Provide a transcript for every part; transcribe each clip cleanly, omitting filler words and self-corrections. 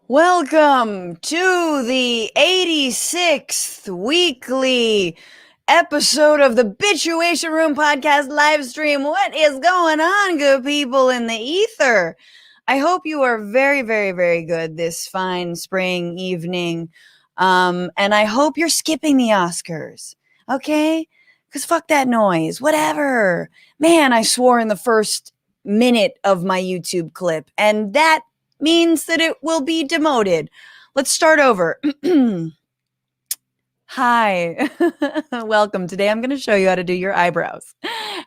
Welcome to the 86th weekly episode of the Bitchuation Room podcast live stream. What is going on, good people in the ether? I hope you are very, very, very good this fine spring evening. And I hope you're skipping the Oscars, okay? Because fuck that noise, whatever. Man, I swore in the first minute of my YouTube clip, and that means that it will be demoted. Let's start over. Hi, welcome. Today I'm going to show you how to do your eyebrows,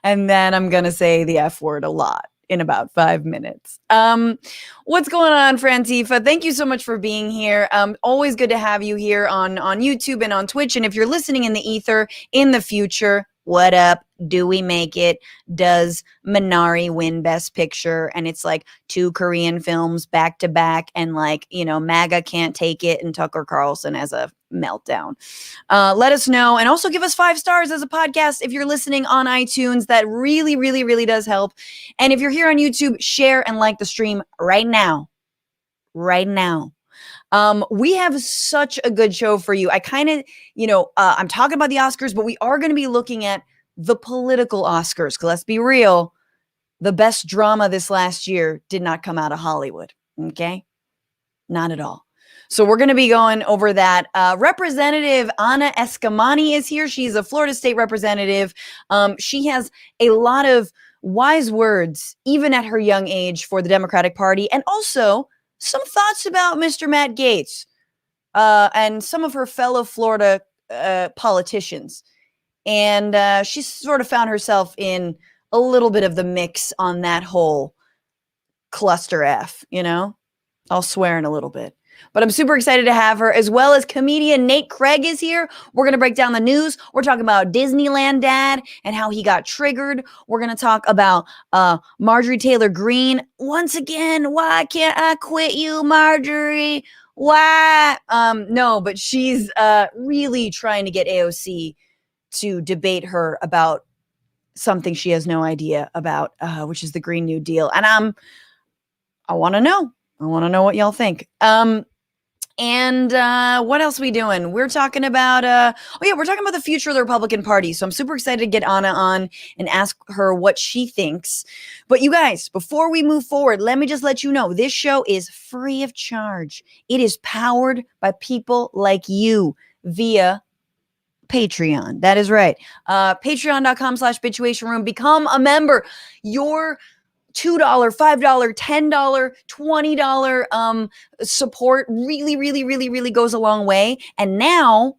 and then I'm going to say the F word a lot in about 5 minutes. What's going on, Frantifa? Thank you so much for being here. Always good to have you here on YouTube and on Twitch. And if you're listening in the ether in the future, what up? Do we make it? Does Minari win Best Picture? And it's like 2 Korean films back to back, and like, you know, MAGA can't take it, and Tucker Carlson has a meltdown. Let us know, and also give us 5 stars as a podcast if you're listening on iTunes. That really, really, really does help. And if you're here on YouTube, share and like the stream right now. Right now. We have such a good show for you. I kind of, I'm talking about the Oscars, but we are going to be looking at the political Oscars. Because let's be real, the best drama this last year did not come out of Hollywood. Okay? Not at all. So we're going to be going over that. Representative Anna Eskamani is here. She's a Florida State representative. She has a lot of wise words, even at her young age, for the Democratic Party, and also some thoughts about Mr. Matt Gaetz and some of her fellow Florida politicians. And she sort of found herself in a little bit of the mix on that whole cluster F, you know? I'll swear in a little bit. But I'm super excited to have her, as well as comedian Nate Craig is here. We're going to break down the news. We're talking about Disneyland Dad and how he got triggered. We're going to talk about Marjorie Taylor Greene. Once again, why can't I quit you, Marjorie? Why? No, but she's really trying to get AOC to debate her about something she has no idea about, which is the Green New Deal. And I want to know. I want to know what y'all think. And what else are we doing? We're talking about, we're talking about the future of the Republican Party. So I'm super excited to get Anna on and ask her what she thinks. But you guys, before we move forward, let me just let you know, this show is free of charge. It is powered by people like you via Patreon. That is right. Patreon.com/Bitchuation Room. Become a member. Your $2, $5, $10, $20 support really, really, really, really goes a long way. And now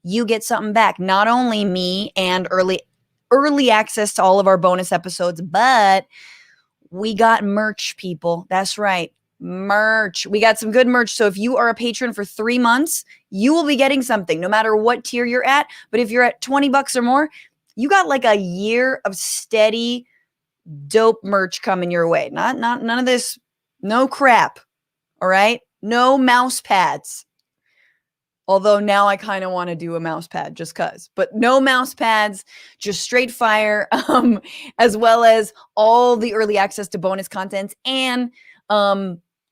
you get something back. Not only me and early access to all of our bonus episodes, but we got merch, people. That's right. Merch. We got some good merch. So if you are a patron for 3 months, you will be getting something no matter what tier you're at. But if you're at $20 or more, you got like a year of steady dope merch coming your way. None of this, no crap. All right? No mouse pads. Although now I kind of want to do a mouse pad just cuz. But no mouse pads, just straight fire, as well as all the early access to bonus content and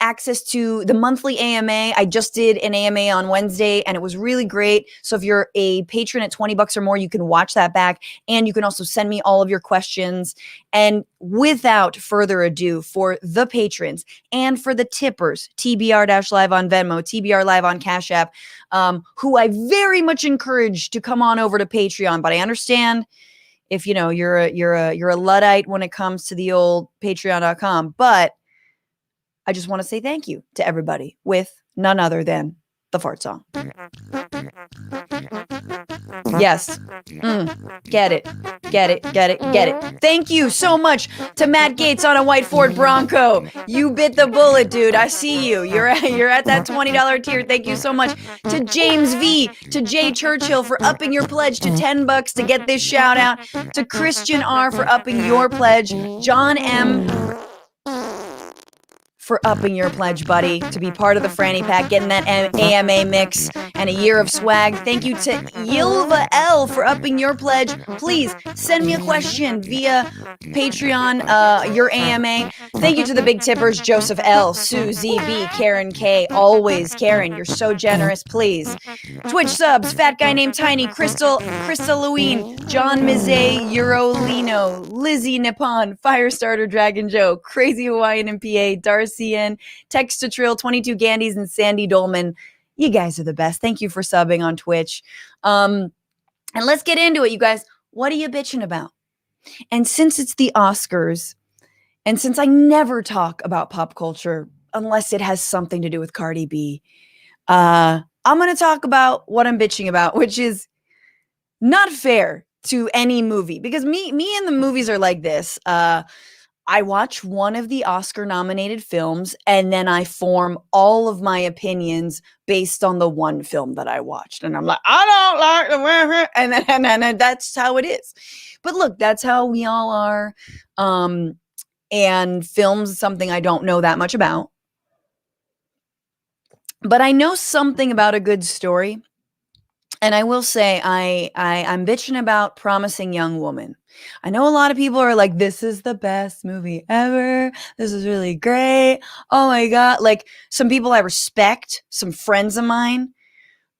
access to the monthly AMA. I just did an AMA on Wednesday and it was really great. So if you're a patron at $20 or more, you can watch that back, and you can also send me all of your questions. And without further ado, for the patrons and for the tippers, TBR-live on Venmo, TBR live on Cash App, who I very much encourage to come on over to Patreon. But I understand if you're a Luddite when it comes to the old Patreon.com, but I just want to say thank you to everybody with none other than the fart song. Yes. Get it. Thank you so much to Matt Gaetz on a white Ford Bronco. You bit the bullet, dude. I see you. You're at that $20 tier. Thank you so much to James V, to Jay Churchill for upping your pledge to $10 to get this shout out, to Christian R for upping your pledge, John M for upping your pledge, buddy, to be part of the Franny Pack, getting that AMA mix and a year of swag. Thank you to Yilva L for upping your pledge. Please send me a question via Patreon, your AMA. Thank you to the big tippers, Joseph L, Sue ZB, Karen K, always Karen. You're so generous, please. Twitch subs, Fat Guy Named Tiny, Crystal Louine, John Mizet, Eurolino, Lizzie Nippon, Firestarter Dragon Joe, Crazy Hawaiian and PA, Darcy N, Text to Trill, 22 Gandys, and Sandy Dolman. You guys are the best. Thank you for subbing on Twitch. And let's get into it, you guys. What are you bitching about? And since it's the Oscars, and since I never talk about pop culture unless it has something to do with Cardi B, I'm going to talk about what I'm bitching about, which is not fair to any movie. Because me and the movies are like this. I watch one of the Oscar-nominated films, and then I form all of my opinions based on the one film that I watched. And I'm like, I don't like the way, and that's how it is. But look, that's how we all are. And films is something I don't know that much about. But I know something about a good story. And I will say I'm bitching about Promising Young Woman. I know a lot of people are like, this is the best movie ever. This is really great. Oh my God. Like some people I respect, some friends of mine,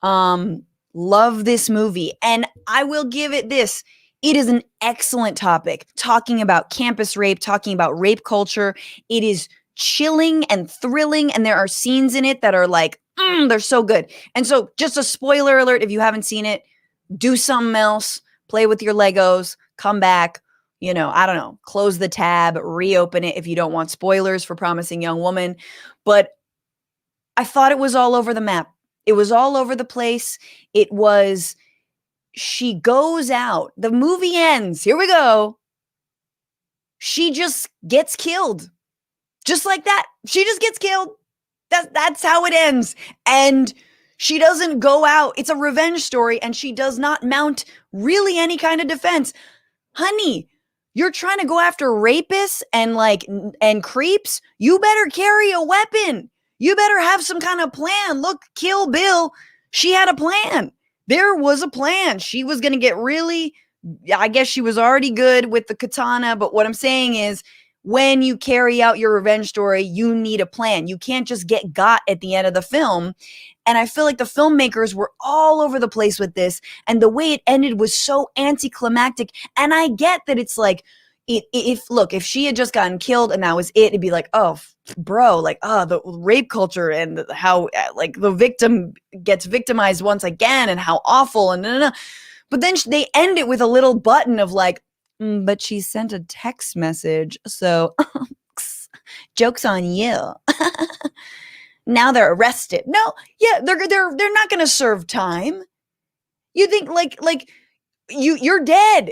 love this movie. And I will give it this. It is an excellent topic, talking about campus rape, talking about rape culture. It is chilling and thrilling. And there are scenes in it that are like, they're so good. And so just a spoiler alert, if you haven't seen it, do something else, play with your Legos, come back, I don't know, close the tab, reopen it if you don't want spoilers for Promising Young Woman. But I thought it was all over the map. It was all over the place. She goes out, the movie ends, here we go. She just gets killed. Just like that. She just gets killed. That's how it ends. And she doesn't go out. It's a revenge story, and she does not mount really any kind of defense. Honey, you're trying to go after rapists and creeps. You better carry a weapon. You better have some kind of plan. Look, Kill Bill, she had a plan. There was a plan. She was going to get I guess she was already good with the katana, but what I'm saying is, when you carry out your revenge story, you need a plan. You can't just get got at the end of the film. And I feel like the filmmakers were all over the place with this. And the way it ended was so anticlimactic. And I get that it's like, if she had just gotten killed and that was it, it'd be like, oh, bro, the rape culture and how the victim gets victimized once again and how awful. And But then they end it with a little button of like, but she sent a text message, so joke's on you. Now they're arrested. No, yeah, they're not going to serve time. You think you're dead.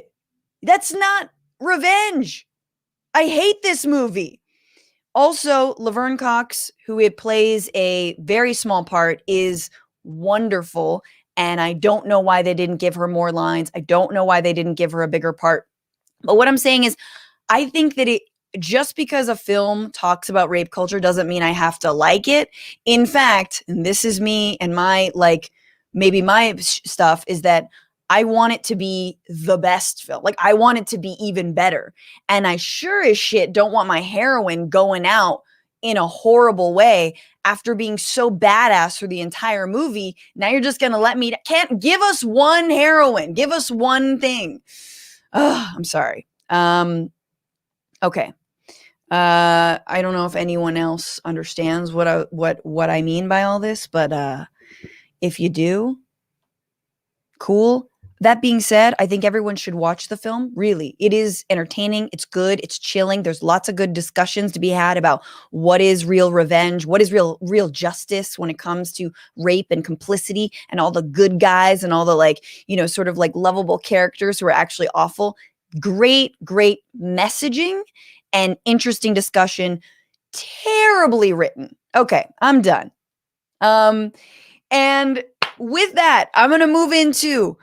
That's not revenge. I hate this movie. Also, Laverne Cox, who it plays a very small part, is wonderful, and I don't know why they didn't give her more lines. I don't know why they didn't give her a bigger part. But what I'm saying is, I think that just because a film talks about rape culture doesn't mean I have to like it. In fact, and this is me and my, maybe my stuff is that I want it to be the best film. I want it to be even better. And I sure as shit don't want my heroine going out in a horrible way after being so badass for the entire movie. Now you're just going to let me, can't give us one heroine, give us one thing. Oh, I'm sorry. Okay. I don't know if anyone else understands what I mean by all this, but if you do, cool. That being said, I think everyone should watch the film. Really, it is entertaining. It's good. It's chilling. There's lots of good discussions to be had about what is real revenge, what is real justice when it comes to rape and complicity, and all the good guys and all the sort of lovable characters who are actually awful. Great messaging and interesting discussion. Terribly written. Okay, I'm done. And with that, I'm going to move into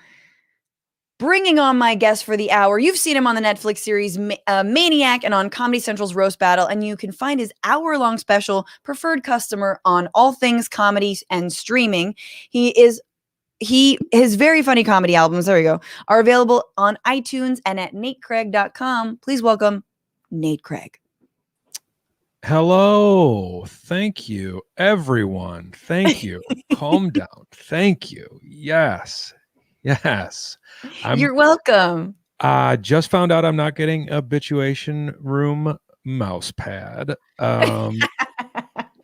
bringing on my guest for the hour. You've seen him on the Netflix series Maniac and on Comedy Central's Roast Battle, and you can find his hour-long special, Preferred Customer, on all things comedy and streaming. His very funny comedy albums, there we go, are available on iTunes and at natecraig.com. Please welcome Nate Craig. Hello. Thank you, everyone. Thank you. Calm down. Thank you. Yes. You're welcome. I just found out I'm not getting a Bitchuation room mouse pad.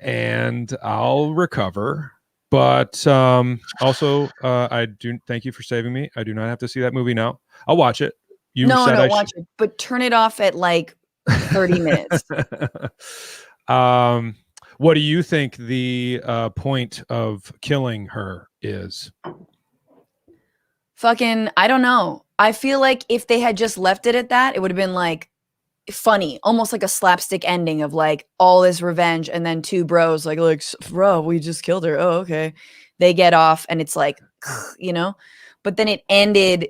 And I'll recover. But also, I do thank you for saving me. I do not have to see that movie now. I'll watch it. No, watch it, but turn it off at like 30 minutes. What do you think the point of killing her is? Fucking, I don't know. I feel like if they had just left it at that, it would have been like funny, almost like a slapstick ending of like all this revenge, and then two bros like, bro, we just killed her. Oh, okay. They get off, and it's like, you know. But then it ended.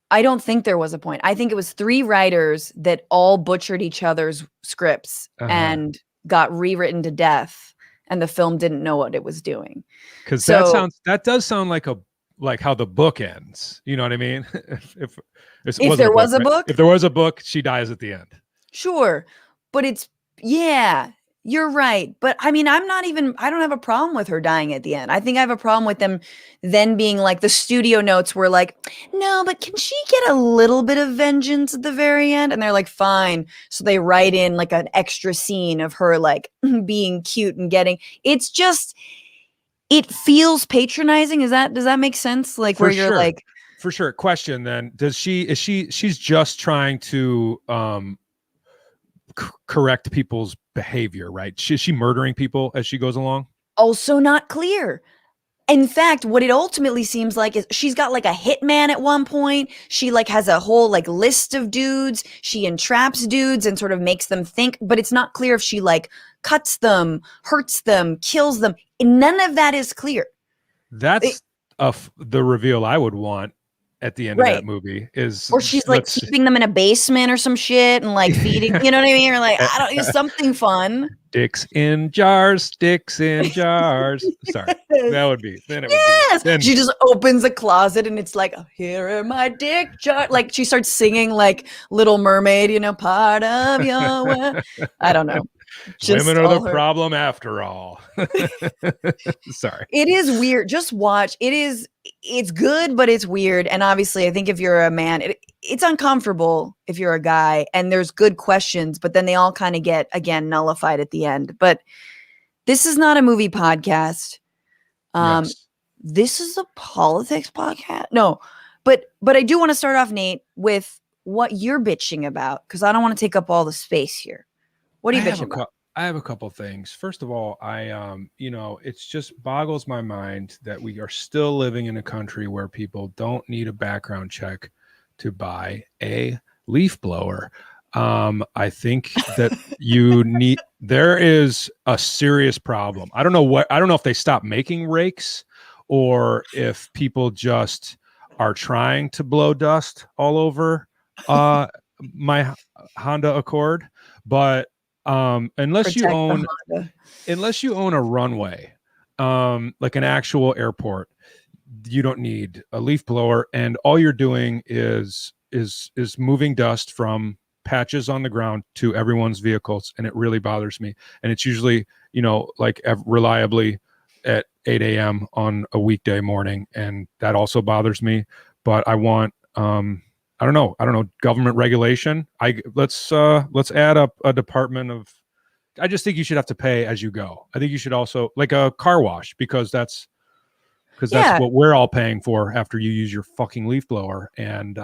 I don't think there was a point. I think it was three writers that all butchered each other's scripts and got rewritten to death, and the film didn't know what it was doing. Because that does sound like how the book ends. You know what I mean? if there was a book, she dies at the end. Sure. But you're right. But I mean, I don't have a problem with her dying at the end. I think I have a problem with them then being like, the studio notes were like, no, but can she get a little bit of vengeance at the very end? And they're like, fine. So they write in like an extra scene of her like being cute and it's just, it feels patronizing. Does that make sense? Like, where you're like, for sure. Question then, she's just trying to correct people's behavior, right? Is she murdering people as she goes along? Also not clear. In fact, what it ultimately seems like is she's got like a hitman at one point. She like has a whole like list of dudes. She entraps dudes and sort of makes them think, but it's not clear if she like cuts them, hurts them, kills them. None of that is clear. That's the reveal I would want at the end of that movie is, or she's like keeping them in a basement or some shit and like feeding, you know what I mean? Or like, I don't know, something fun. Dicks in jars. Sorry, that would be. Then it would be. Then she just opens a closet and it's like, here are my dick jars. Like she starts singing like Little Mermaid, you know, part of your. I don't know. Women are the problem after all. Sorry. It is weird. Just watch. It's good, but it's weird. And obviously, I think if you're a man, it's uncomfortable if you're a guy, and there's good questions, but then they all kind of get, again, nullified at the end. But this is not a movie podcast. Yes. This is a politics podcast. No, but I do want to start off, Nate, with what you're bitching about, because I don't want to take up all the space here. What are you bitching about? I have a couple things. First of all, it's just boggles my mind that we are still living in a country where people don't need a background check to buy a leaf blower. I think that there is a serious problem. I don't know if they stopped making rakes or if people just are trying to blow dust all over my Honda Accord, but unless you own a runway, like an actual airport, you don't need a leaf blower, and all you're doing is moving dust from patches on the ground to everyone's vehicles, and it really bothers me. And it's usually, like reliably at 8 a.m. on a weekday morning, and that also bothers me. But I want I don't know, government regulation. Let's add up a department of. I just think you should have to pay as you go. I think you should also like a car wash, because that's what we're all paying for after you use your fucking leaf blower. And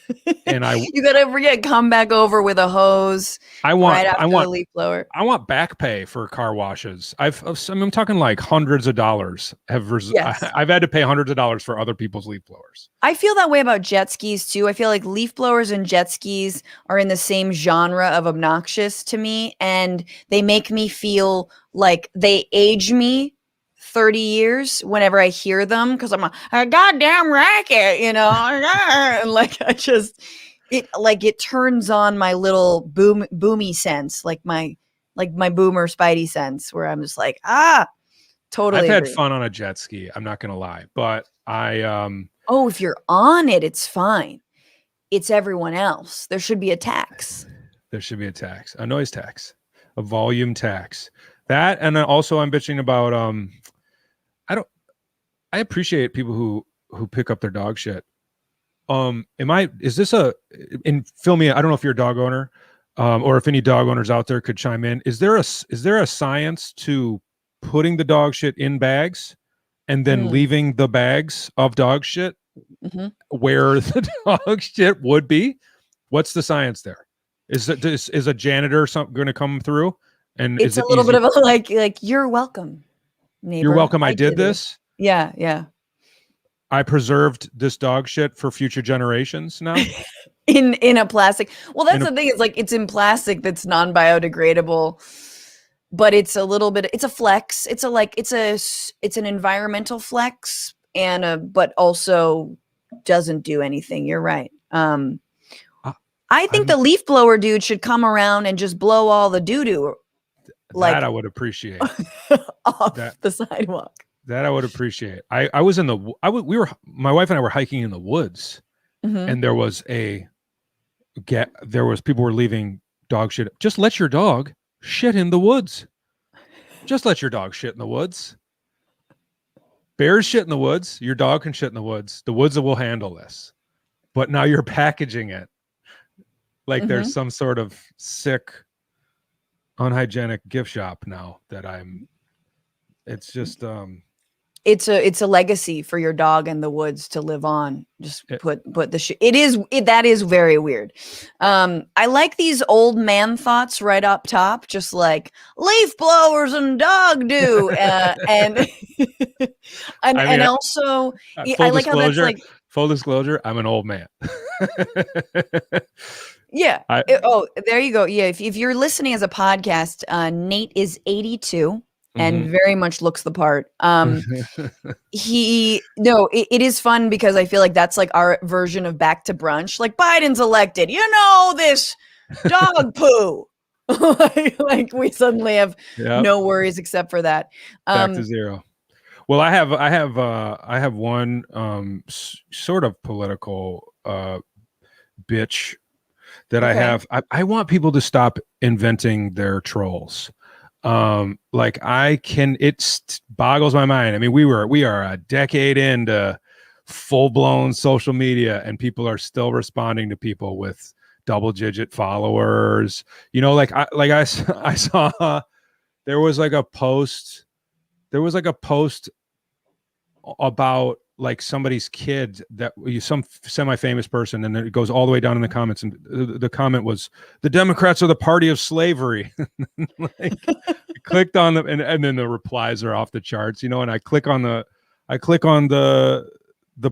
you gotta come back over with a hose. I want the leaf blower. I want back pay for car washes. I'm talking like hundreds of dollars. I've had to pay hundreds of dollars for other people's leaf blowers. I feel that way about jet skis too. I feel like leaf blowers and jet skis are in the same genre of obnoxious to me, and they make me feel like they age me 30 years whenever I hear them, because I'm a goddamn racket, you know, and like it turns on my little boomy sense, like my boomer spidey sense, where I'm just like, totally I've had agree. fun on a jet ski. I'm not gonna lie, but Oh, if you're on it, it's fine. It's everyone else. There should be a tax. There should be a tax, a noise tax, a volume tax. That, and then also I'm bitching about I appreciate people who pick up their dog shit. Is this fill me in, I don't know if you're a dog owner, or if any dog owners out there could chime in. Is there a science to putting the dog shit in bags and then leaving the bags of dog shit where the dog shit would be? What's the science there? Is a janitor going to come through? And it's is it a little easy? bit of a like you're welcome, neighbor. You're welcome. I did this. Yeah. I preserved this dog shit for future generations now. in a plastic. Well, that's the thing. It's like it's in plastic that's non-biodegradable, but it's a little bit. It's a flex. It's an environmental flex, but also doesn't do anything. You're right. I think the leaf blower dude should come around and just blow all the doo-doo. That I would appreciate. off the sidewalk. That I would appreciate. I was in my wife and I were hiking in the woods, and there was people were leaving dog shit. Just let your dog shit in the woods. Just let your dog shit in the woods. Bears shit in the woods. Your dog can shit in the woods. The woods will handle this. But now you're packaging it like there's some sort of sick, unhygienic gift shop now that it's just it's a legacy for your dog in the woods to live on. Just put the shit. That is very weird. I like these old man thoughts right up top, just like leaf blowers and dog do, and also I like how that's like full disclosure. I'm an old man. Yeah. There you go. Yeah. If you're listening as a podcast, Nate is 82 and very much looks the part. It is fun because I feel like that's like our version of back to brunch. Like Biden's elected, this dog poo. like we suddenly have no worries except for that. Back to zero. Well, I have one sort of political bitch that I have. I want people to stop inventing their trolls. It boggles my mind. I mean, we are a decade into full-blown social media and people are still responding to people with double-digit followers. I saw there was like a post about like somebody's kid that some semi-famous person, and then it goes all the way down in the comments, and the comment was, the Democrats are the party of slavery. Clicked on them, and then the replies are off the charts, and I click on the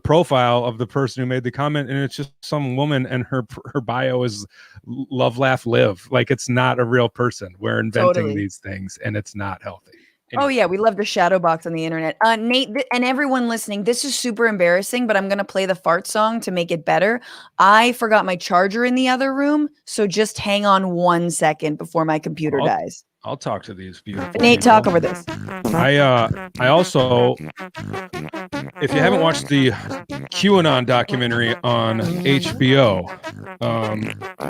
profile of the person who made the comment, and it's just some woman, and her bio is love, laugh, live. Like, it's not a real person. We're inventing these things, and it's not healthy. Anyway. Oh yeah, we love the shadow box on the internet. Nate and everyone listening, this is super embarrassing, but I'm going to play the fart song to make it better. I forgot my charger in the other room, so just hang on 1 second before my computer dies. I'll talk to these beautiful Nate, people. talk over this. I also, if you haven't watched the QAnon documentary on HBO,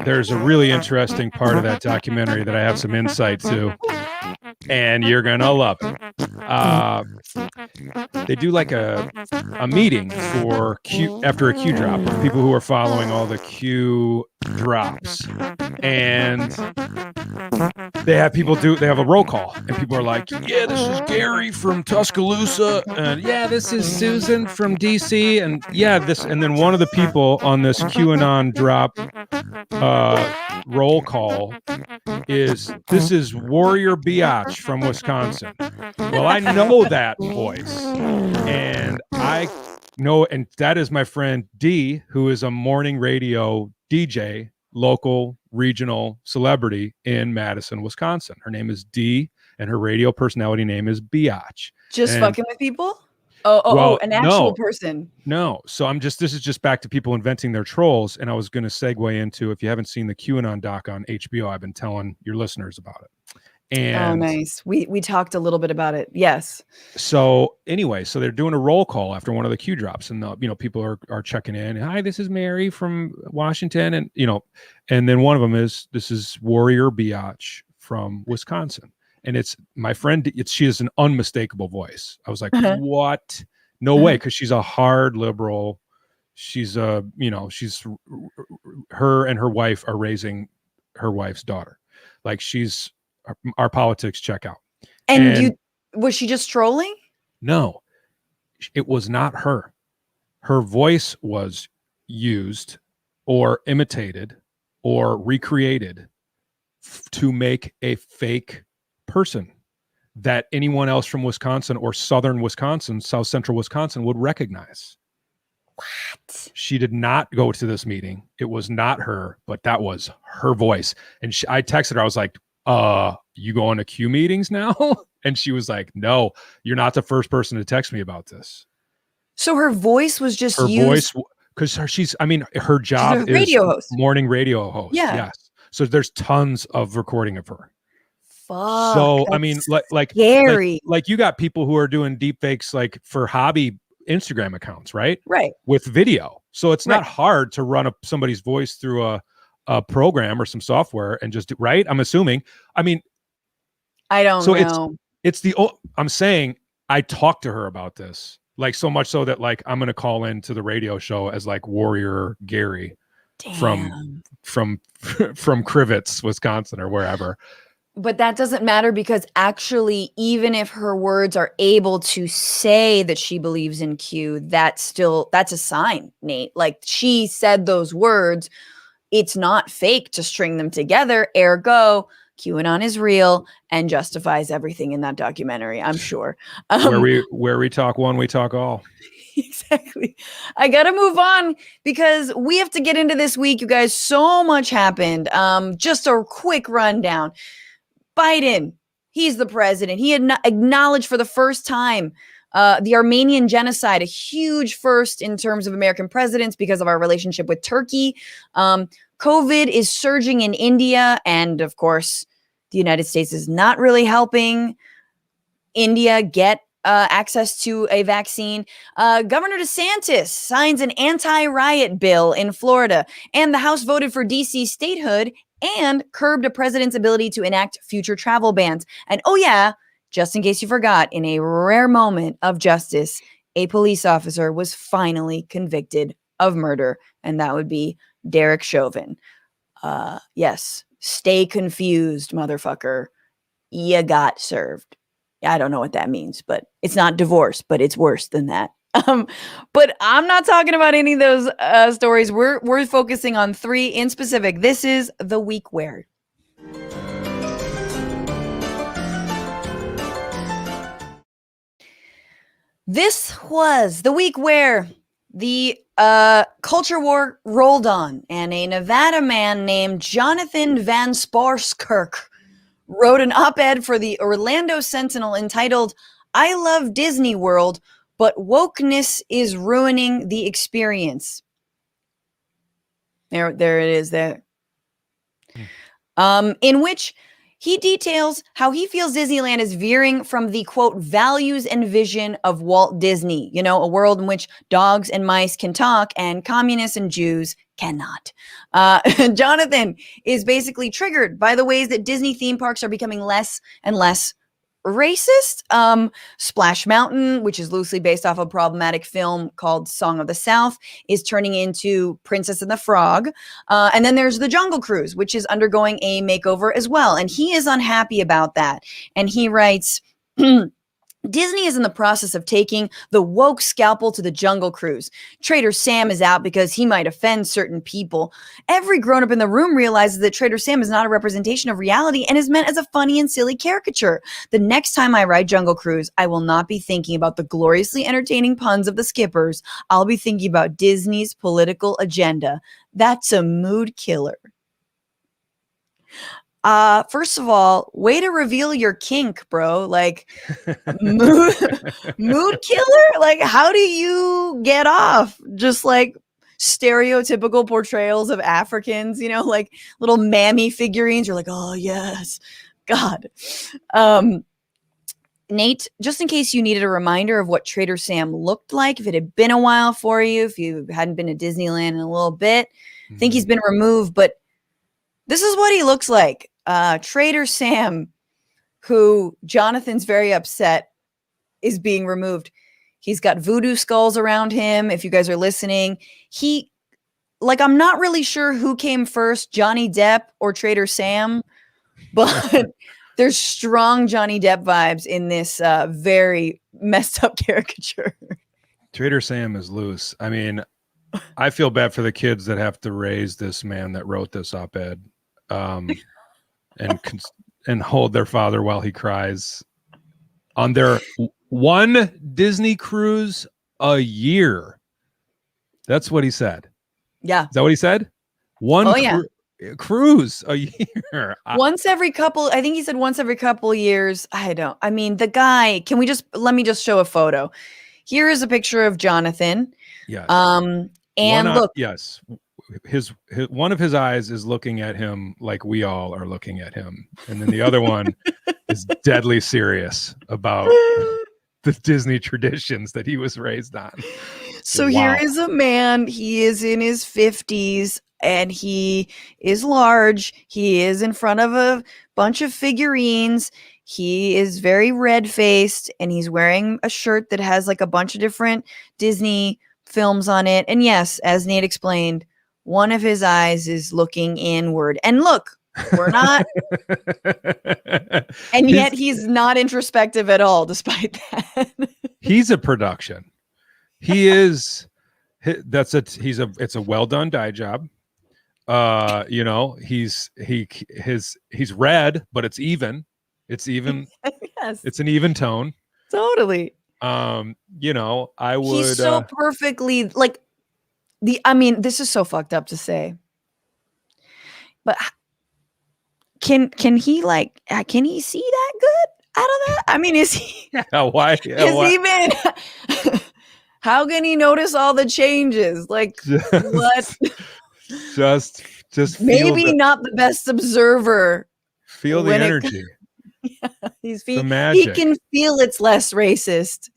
there's a really interesting part of that documentary that I have some insight to, and you're gonna love it. They do like a meeting for after a Q drop, for people who are following all the Q drops, and they have a roll call, and people are like, yeah, this is Gary from Tuscaloosa, and yeah, this is Susan from DC, and yeah, and then one of the people on this QAnon drop roll call is Warrior Biatch from Wisconsin. Well, I know that voice, and I know, and that is my friend D, who is a morning radio DJ, local regional celebrity in Madison, Wisconsin. Her name is D, and her radio personality name is Biatch. Just And, fucking with people? Oh, an actual person. No. So this is just back to people inventing their trolls. And I was going to segue into, if you haven't seen the QAnon doc on HBO, I've been telling your listeners about it. And nice. We talked a little bit about it. Yes. So anyway, so they're doing a roll call after one of the Q drops, and people are checking in. Hi, this is Mary from Washington, and and then one of them this is Warrior Biatch from Wisconsin, and it's my friend. She has an unmistakable voice. I was like, what? No way, because she's a hard liberal. She's her and her wife are raising her wife's daughter. Like, she's our politics check out. And was she just trolling? No, it was not her. Her voice was used or imitated or recreated to make a fake person that anyone else from Wisconsin or southern Wisconsin, south central Wisconsin would recognize. What? She did not go to this meeting. It was not her, but that was her voice. And I texted her. I was like, you going to Q meetings now? And she was like, no, you're not the first person to text me about this. So her voice was just her used. Voice, because her job is radio host. Morning radio host. Yeah. Yes. So there's tons of recording of her. Fuck. So I mean, scary. Like you got people who are doing deep fakes like for hobby Instagram accounts, right? Right. With video. So it's not hard to run somebody's voice through a program or some software and just right. I'm assuming. I mean, I don't know. I'm saying I talked to her about this, like, so much so that like I'm gonna call into the radio show as like Warrior Gary from Crivets, Wisconsin, or wherever. But that doesn't matter, because actually, even if her words are able to say that she believes in Q, that's a sign, Nate. Like, she said those words. It's not fake to string them together. Ergo, QAnon is real and justifies everything in that documentary, I'm sure. Where we talk one, we talk all. Exactly. I got to move on because we have to get into this week, you guys. So much happened. Just a quick rundown. Biden, he's the president. He had acknowledged for the first time the Armenian genocide, a huge first in terms of American presidents because of our relationship with Turkey. COVID is surging in India. And of course, the United States is not really helping India get access to a vaccine. Governor DeSantis signs an anti-riot bill in Florida, and the House voted for DC statehood and curbed a president's ability to enact future travel bans. And oh yeah, just in case you forgot, in a rare moment of justice, a police officer was finally convicted of murder, and that would be Derek Chauvin. Yes, stay confused, motherfucker. You got served. I don't know what that means, but it's not divorce, but it's worse than that. But I'm not talking about any of those stories. We're focusing on three in specific. This is the week where. This was the week where the culture war rolled on, and a Nevada man named Jonathan Van Spaarskirk wrote an op-ed for the Orlando Sentinel entitled, "I love Disney World, but wokeness is ruining the experience." There it is there. In which he details how he feels Disneyland is veering from the, quote, values and vision of Walt Disney. You know, a world in which dogs and mice can talk and communists and Jews cannot. Jonathan is basically triggered by the ways that Disney theme parks are becoming less and less racist. Splash Mountain, which is loosely based off a problematic film called Song of the South, is turning into Princess and the Frog. And then there's the Jungle Cruise, which is undergoing a makeover as well. And he is unhappy about that. And he writes, Disney is in the process of taking the woke scalpel to the Jungle Cruise. Trader Sam is out because he might offend certain people. Every grown-up in the room realizes that Trader Sam is not a representation of reality and is meant as a funny and silly caricature. The next time I ride Jungle Cruise, I will not be thinking about the gloriously entertaining puns of the skippers. I'll be thinking about Disney's political agenda. That's a mood killer. First of all, way to reveal your kink, bro. Like mood, mood killer. Like, how do you get off? Just like stereotypical portrayals of Africans, like little mammy figurines. You're like, oh yes, God. Nate, just in case you needed a reminder of what Trader Sam looked like, if it had been a while for you, if you hadn't been to Disneyland in a little bit, I think he's been removed, but this is what he looks like. Trader Sam, who Jonathan's very upset is being removed. He's got voodoo skulls around him. If you guys are listening, I'm not really sure who came first, Johnny Depp or Trader Sam, but there's strong Johnny Depp vibes in this very messed up caricature. Trader Sam is loose. I mean, I feel bad for the kids that have to raise this man that wrote this op-ed and hold their father while he cries on their one Disney cruise a year. That's what he said. Yeah. Is that what he said? Cruise a year. Once every couple, I think he said once every couple years. The guy, let me just show a photo. Here is a picture of Jonathan. Yes. Look. Yes. His one of his eyes is looking at him like we all are looking at him. And then the other one is deadly serious about the Disney traditions that he was raised on. So Here is a man, he is in his 50s and he is large. He is in front of a bunch of figurines. He is very red-faced and he's wearing a shirt that has like a bunch of different Disney films on it. And yes, as Nate explained, one of his eyes is looking inward. And look, we're not. And yet he's not introspective at all, despite that. He's a production. He is. It's a well done dye job. He's red, but it's even. It's even. Yes. It's an even tone. Totally. I would. He's so perfectly this is so fucked up to say, but can he see that good out of that? I mean, is he? Why? He been? How can he notice all the changes? Like what? Just maybe not the best observer. Feel the energy. The magic. He can feel it's less racist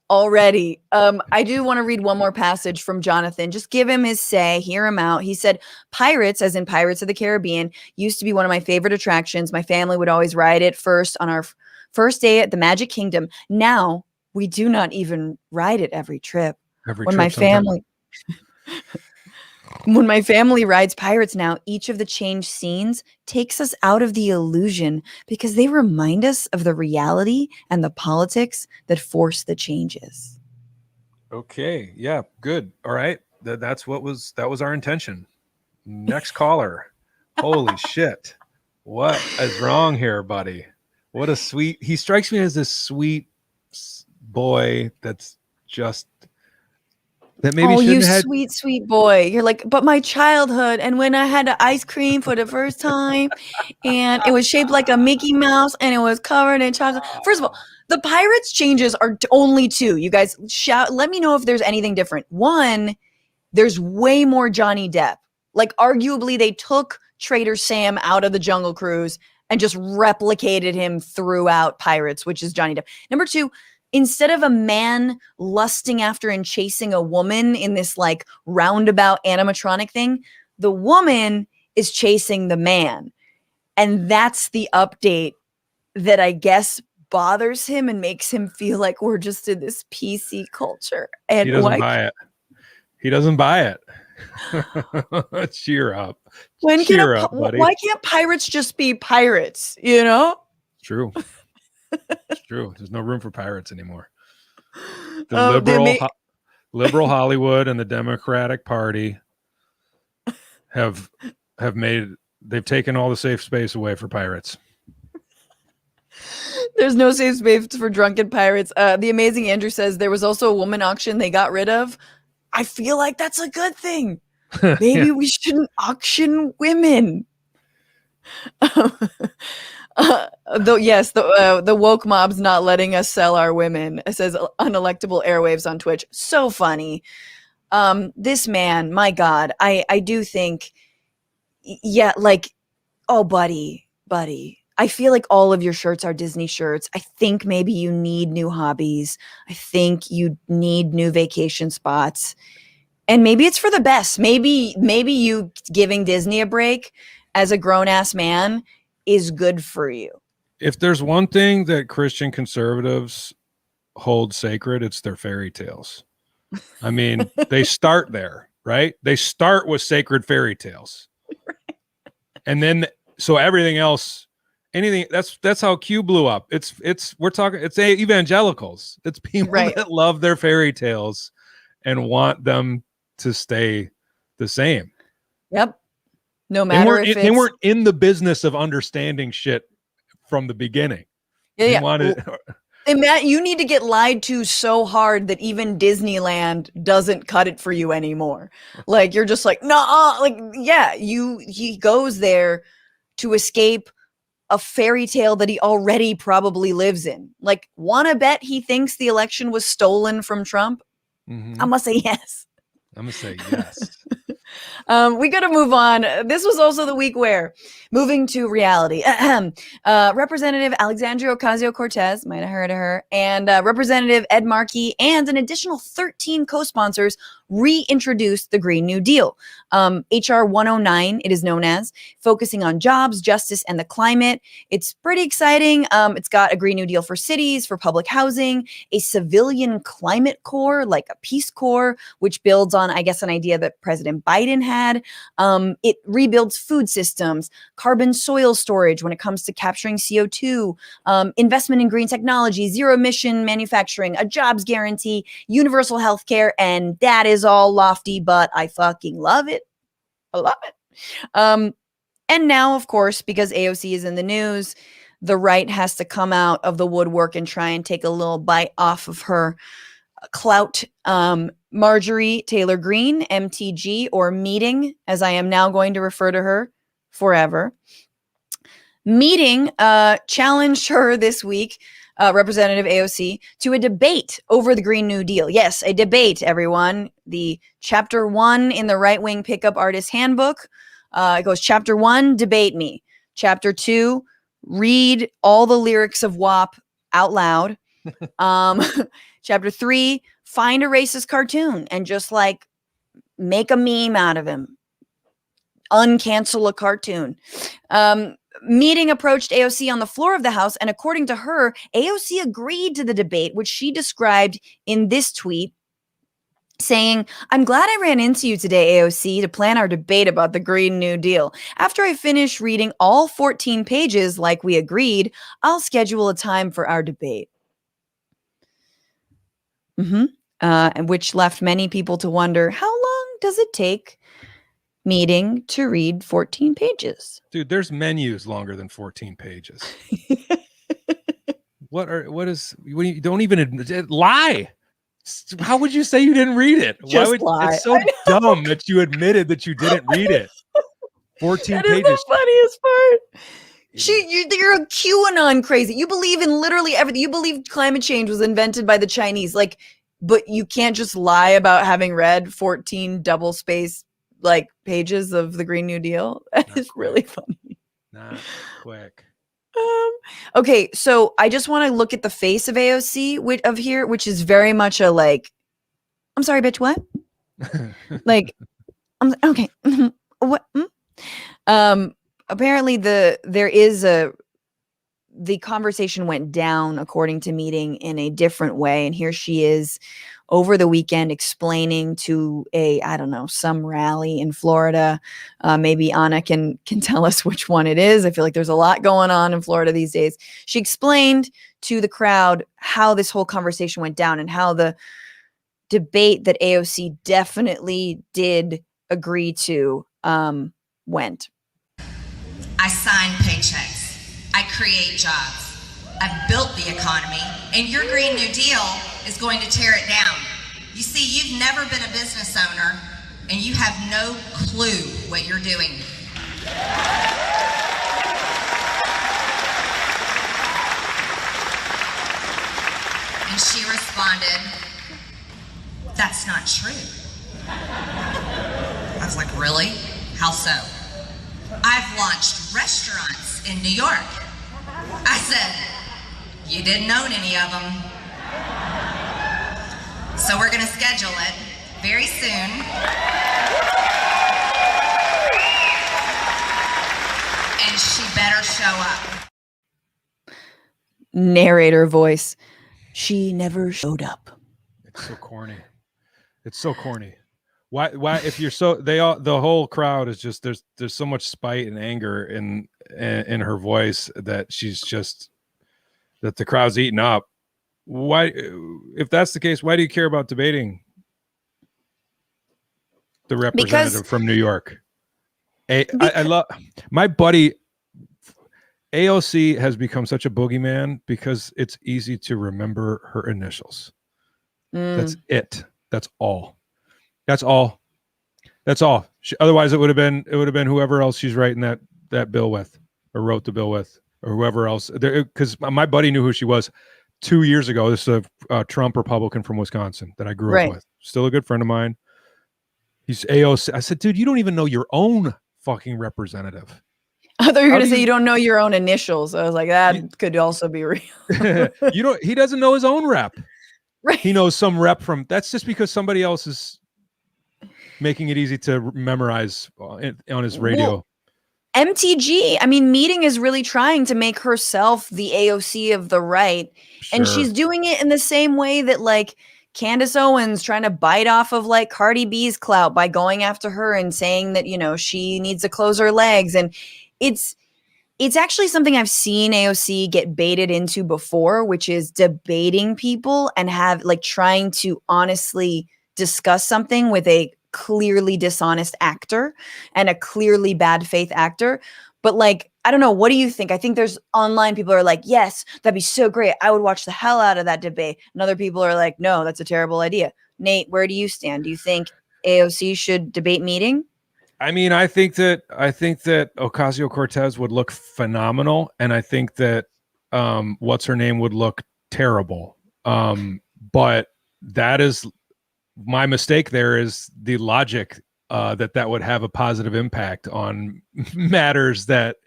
already. I do want to read one more passage from Jonathan. Just give him his say, hear him out. He said, Pirates, as in Pirates of the Caribbean, used to be one of my favorite attractions. My family would always ride it first on our first day at the Magic Kingdom. Now we do not even ride it every trip. When my family rides Pirates now, each of the changed scenes takes us out of the illusion because they remind us of the reality and the politics that force the changes. Okay. Yeah. Good. All right. That was our intention. Next caller. Holy shit. What is wrong here, buddy? What a sweet. He strikes me as this sweet boy that's just. That maybe sweet boy. You're like, but my childhood, and when I had ice cream for the first time, and it was shaped like a Mickey Mouse, and it was covered in chocolate. First of all, the Pirates changes are only two. You guys let me know if there's anything different. One, there's way more Johnny Depp. Like, arguably, they took Trader Sam out of the Jungle Cruise and just replicated him throughout Pirates, which is Johnny Depp. Number two, instead of a man lusting after and chasing a woman in this like roundabout animatronic thing, the woman is chasing the man. And that's the update that I guess bothers him and makes him feel like we're just in this PC culture. And he doesn't buy it. He doesn't buy it. Cheer up. Cheer up, buddy. Why can't pirates just be pirates, you know? True. It's true. There's no room for pirates anymore. The liberal Hollywood and the Democratic Party have they've taken all the safe space away for pirates. There's no safe space for drunken pirates. The Amazing Andrew says there was also a woman auction they got rid of. I feel like that's a good thing. Maybe we shouldn't auction women. The woke mob's not letting us sell our women. It says unelectable airwaves on Twitch. So funny. This man, my God, I do think, yeah, like, oh, buddy. I feel like all of your shirts are Disney shirts. I think maybe you need new hobbies. I think you need new vacation spots. And maybe it's for the best. Maybe you giving Disney a break as a grown-ass man is good for you. If there's one thing that Christian conservatives hold sacred, it's their fairy tales. I mean, they start there, right? They start with sacred fairy tales. Right. And then so everything else, anything, that's how Q blew up. It's evangelicals. It's people that love their fairy tales and want them to stay the same. Yep. No matter if they weren't in the business of understanding shit from the beginning. Yeah. And Matt, you need to get lied to so hard that even Disneyland doesn't cut it for you anymore. Like, you're just like, nah, like, yeah, he goes there to escape a fairy tale that he already probably lives in. Like, wanna bet he thinks the election was stolen from Trump? Mm-hmm. I'm gonna say yes. We got to move on. This was also the week where, moving to reality, Representative Alexandria Ocasio-Cortez, might have heard of her, and Representative Ed Markey and an additional 13 co-sponsors reintroduced the Green New Deal. HR 109, it is known as, focusing on jobs, justice, and the climate. It's pretty exciting. It's got a Green New Deal for cities, for public housing, a civilian climate corps, like a Peace Corps, which builds on, I guess, an idea that President Biden had. It rebuilds food systems, carbon soil storage when it comes to capturing CO2, investment in green technology, zero emission manufacturing, a jobs guarantee, universal health care, and that is all lofty, but I fucking love it. I love it. And now, of course, because AOC is in the news, the right has to come out of the woodwork and try and take a little bite off of her clout. Marjorie Taylor Greene, MTG, or Meeting, as I am now going to refer to her forever. Meeting challenged her this week, Representative AOC, to a debate over the Green New Deal. Yes, a debate, everyone. The chapter 1 in the right-wing pickup artist handbook. It goes, chapter 1, debate me. Chapter 2, read all the lyrics of WAP out loud. Chapter 3, find a racist cartoon and just like make a meme out of him. Uncancel a cartoon. Meeting approached AOC on the floor of the House, and according to her, AOC agreed to the debate, which she described in this tweet, saying, "I'm glad I ran into you today, AOC, to plan our debate about the Green New Deal. After I finish reading all 14 pages like we agreed, I'll schedule a time for our debate." And which left many people to wonder, how long does it take Meeting to read 14 pages? Dude, there's menus longer than 14 pages. You don't even lie. How would you say you didn't read it? Lie. It's so dumb that you admitted that you didn't read it. 14 that pages. Is the funniest part. You're a QAnon crazy. You believe in literally everything. You believe climate change was invented by the Chinese. Like, but you can't just lie about having read 14 double space like pages of the Green New Deal. That is really funny. Not quick. Okay, so I just want to look at the face of AOC which is very much a like, I'm sorry, bitch, what? Like, okay. What? Apparently the conversation went down, according to Meeting, in a different way. And here she is over the weekend explaining to some rally in Florida. Maybe Anna can tell us which one it is. I feel like there's a lot going on in Florida these days. She explained to the crowd how this whole conversation went down and how the debate that AOC definitely did agree to went. I sign paychecks. I create jobs. I've built the economy, and your Green New Deal is going to tear it down. You see, you've never been a business owner, and you have no clue what you're doing. responded, "That's not true." I was like, "Really? How so?" "I've launched restaurants in New York." I said, "You didn't own any of them. So we're gonna schedule it very soon. And she better show up." Narrator voice. She never showed up. It's so corny. It's so corny. Why if you're so the whole crowd is just there's so much spite and anger in her voice that she's just that the crowd's eating up. Why, if that's the case, why do you care about debating the representative from New York? I love my buddy. AOC has become such a boogeyman because it's easy to remember her initials. That's it. That's all. That's all. Otherwise, it would have been whoever else she's writing that bill with, or wrote the bill with, or whoever else. Because my buddy knew who she was 2 years ago. This is a Trump Republican from Wisconsin that I grew up with. Still a good friend of mine. He's AOC. I said, dude, you don't even know your own fucking representative. I thought you were going to say you don't know your own initials. I was like, that could also be real. He doesn't know his own rep. Right. He knows some rep from, that's just because somebody else is making it easy to memorize on his radio. Well, MTG, I mean, Meeting is really trying to make herself the AOC of the right. Sure. And she's doing it in the same way that like Candace Owens trying to bite off of like Cardi B's clout by going after her and saying that, you know, she needs to close her legs. And it's actually something I've seen AOC get baited into before, which is debating people and have like trying to honestly discuss something with a clearly dishonest actor and a clearly bad faith actor. But like, I don't know. What do you think? I think there's online people are like, yes, that'd be so great. I would watch the hell out of that debate. And other people are like, no, that's a terrible idea. Nate, where do you stand? Do you think AOC should debate Meeting? I mean, I think that Ocasio-Cortez would look phenomenal, and I think that what's her name would look terrible. But that is my mistake. There is the logic that would have a positive impact on matters that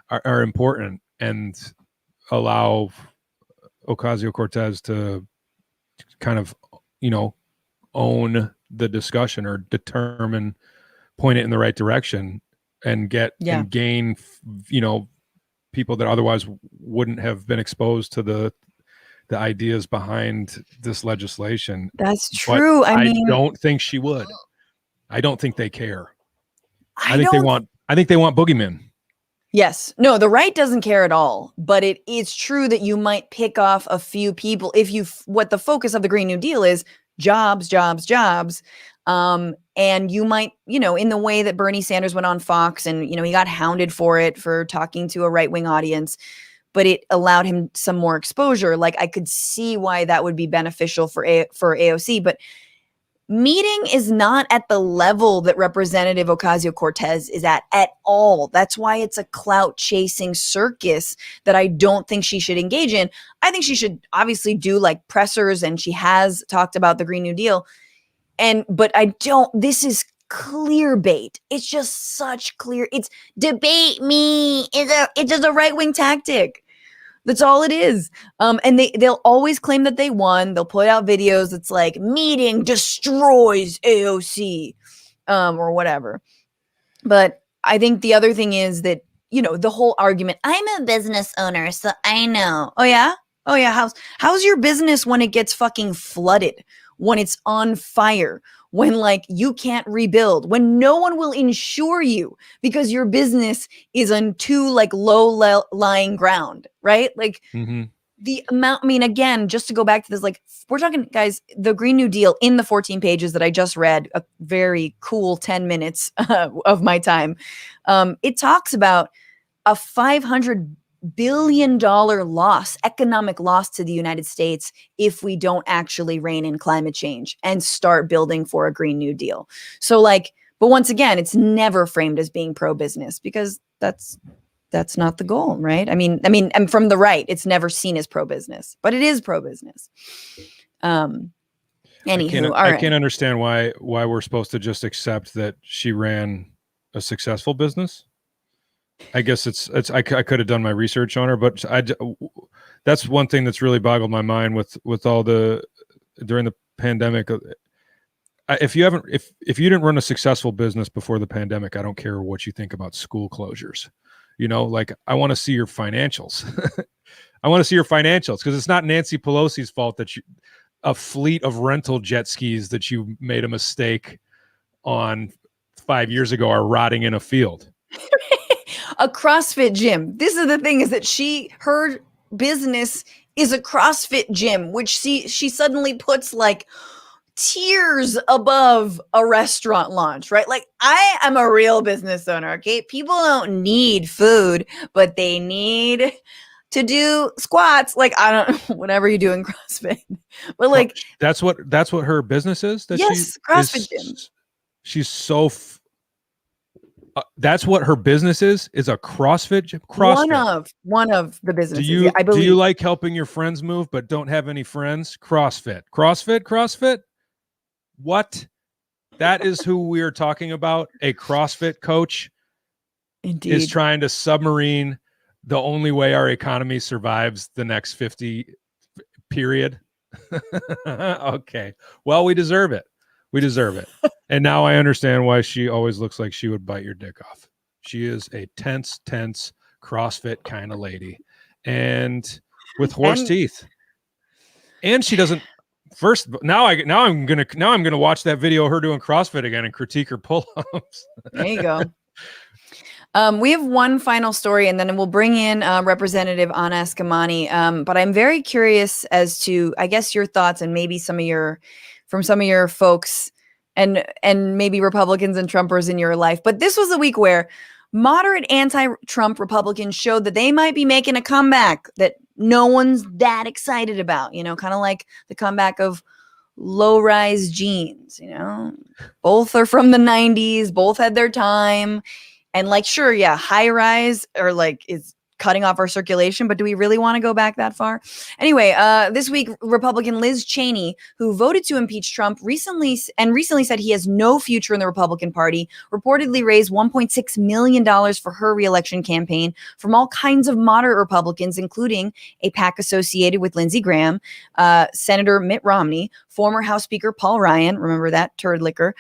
are important and allow Ocasio-Cortez to kind of, you know, own the discussion or point it in the right direction and and gain, you know, people that otherwise wouldn't have been exposed to the ideas behind this legislation. That's true. But I don't think she would. I don't think they care. I think they want boogeymen. Yes. No, the right doesn't care at all, but it's true that you might pick off a few people if what the focus of the Green New Deal is jobs. And you might, you know, in the way that Bernie Sanders went on Fox and, you know, he got hounded for it for talking to a right-wing audience, but it allowed him some more exposure. Like I could see why that would be beneficial for AOC, but Meeting is not at the level that Representative Ocasio-Cortez is at all. That's why it's a clout chasing circus that I don't think she should engage in. I think she should obviously do like pressers, and she has talked about the Green New Deal. But this is clear bait. It's just such clear. It's debate me. It's just a right-wing tactic. That's all it is. And they'll always claim that they won. They'll put out videos that's like Meeting destroys AOC or whatever. But I think the other thing is that, you know, the whole argument, I'm a business owner, so I know. Oh yeah? How's your business when it gets fucking flooded? When it's on fire, when like you can't rebuild, when no one will insure you because your business is on too like low lying ground, right? Like the amount, I mean, again, just to go back to this, like we're talking, guys, the Green New Deal in the 14 pages that I just read, a very cool 10 minutes of my time. It talks about a $500 billion economic loss to the United States if we don't actually rein in climate change and start building for a Green New Deal. So like, but once again, it's never framed as being pro-business because that's not the goal, right? I mean, and from the right, it's never seen as pro-business, but it is pro-business. Anywho, all I right. can't understand why we're supposed to just accept that she ran a successful business. I guess I could have done my research on her, but that's one thing that's really boggled my mind with all during the pandemic. If you didn't run a successful business before the pandemic, I don't care what you think about school closures. Like I want to see your financials. I want to see your financials, because it's not Nancy Pelosi's fault that a fleet of rental jet skis that you made a mistake on 5 years ago are rotting in a field. A CrossFit gym. This is the thing, is that her business is a CrossFit gym, which she suddenly puts like tiers above a restaurant launch, right? Like, I am a real business owner, okay? People don't need food, but they need to do squats. Like, I don't, whatever you do in CrossFit, but like, that's what her business is. yes, CrossFit gym. She's so that's what her business is a CrossFit gym. One of the businesses. I Do believe. you like helping your friends move but don't have any friends? CrossFit. What? That is who we are talking about. A CrossFit coach Indeed. is trying to submarine the only way our economy survives the next 50 period. Okay. Well, we deserve it. And now I understand why she always looks like she would bite your dick off. She is a tense CrossFit kind of lady, and with horse teeth. And she doesn't. First, now I'm gonna watch that video of her doing CrossFit again and critique her pull-ups. There you go. We have one final story, and then we'll bring in Representative On Eskamani. But I'm very curious as to, I guess, your thoughts, and maybe some of your folks, and maybe Republicans and Trumpers in your life. But this was a week where moderate anti-Trump Republicans showed that they might be making a comeback that no one's that excited about. Kind of like the comeback of low-rise jeans. Both are from the 90s. Both had their time. And like, sure, yeah, high rise or like is cutting off our circulation, but do we really want to go back that far? Anyway, this week, Republican Liz Cheney, who voted to impeach Trump recently said he has no future in the Republican Party, reportedly raised $1.6 million for her reelection campaign from all kinds of moderate Republicans, including a PAC associated with Lindsey Graham, Senator Mitt Romney, former House Speaker Paul Ryan, remember that turd licker,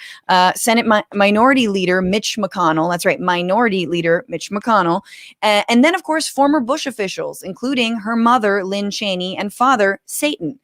Senate Minority Leader Mitch McConnell, that's right, Minority Leader Mitch McConnell, and then, of course, former Bush officials, including her mother, Lynn Cheney, and father, Satan.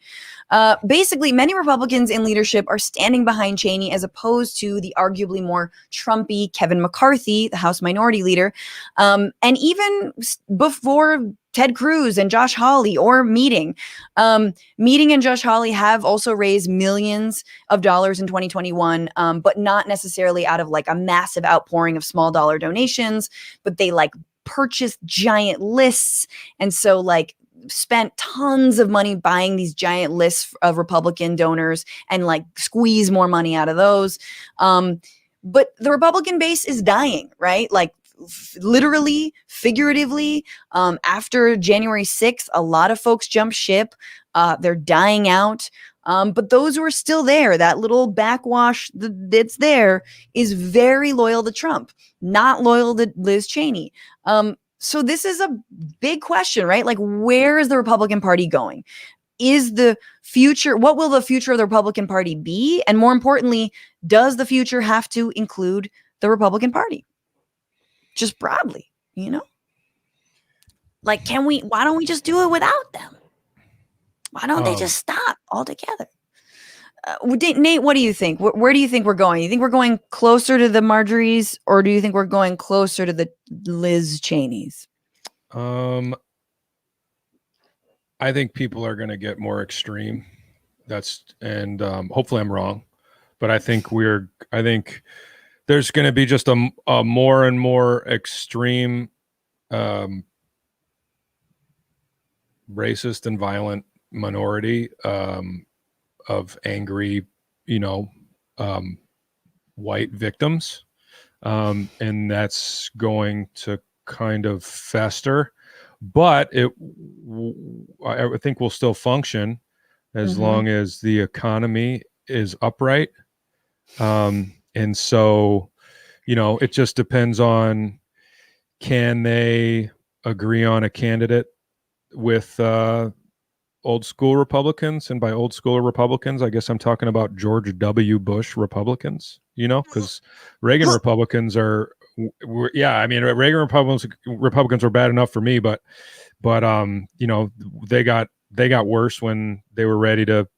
Basically, many Republicans in leadership are standing behind Cheney as opposed to the arguably more Trumpy Kevin McCarthy, the House Minority Leader. And even before Ted Cruz and Josh Hawley or Meeting and Josh Hawley have also raised millions of dollars in 2021, but not necessarily out of like a massive outpouring of small dollar donations, but they like purchased giant lists. And so like spent tons of money buying these giant lists of Republican donors and like squeeze more money out of those. But the Republican base is dying, right? Like literally, figuratively, after January 6th, a lot of folks jumped ship. They're dying out. But those who are still there, that little backwash that's there, is very loyal to Trump, not loyal to Liz Cheney. So this is a big question, right? Like, where is the Republican Party going? What will the future of the Republican Party be? And more importantly, does the future have to include the Republican Party? Just broadly, Like, why don't we just do it without them? Why don't they just stop altogether? Nate, what do you think? Where do you think we're going? You think we're going closer to the Marjories, or do you think we're going closer to the Liz Cheneys? I think people are going to get more extreme. Hopefully I'm wrong, but I think there's going to be just a more and more extreme, racist and violent minority of angry, white victims. And that's going to kind of fester, but I think will still function. as long as the economy is upright. And so, it just depends on, can they agree on a candidate with old school Republicans? And by old school Republicans, I guess I'm talking about George W. Bush Republicans, because Reagan Republicans Reagan Republicans were bad enough for me, but they got worse when they were ready to,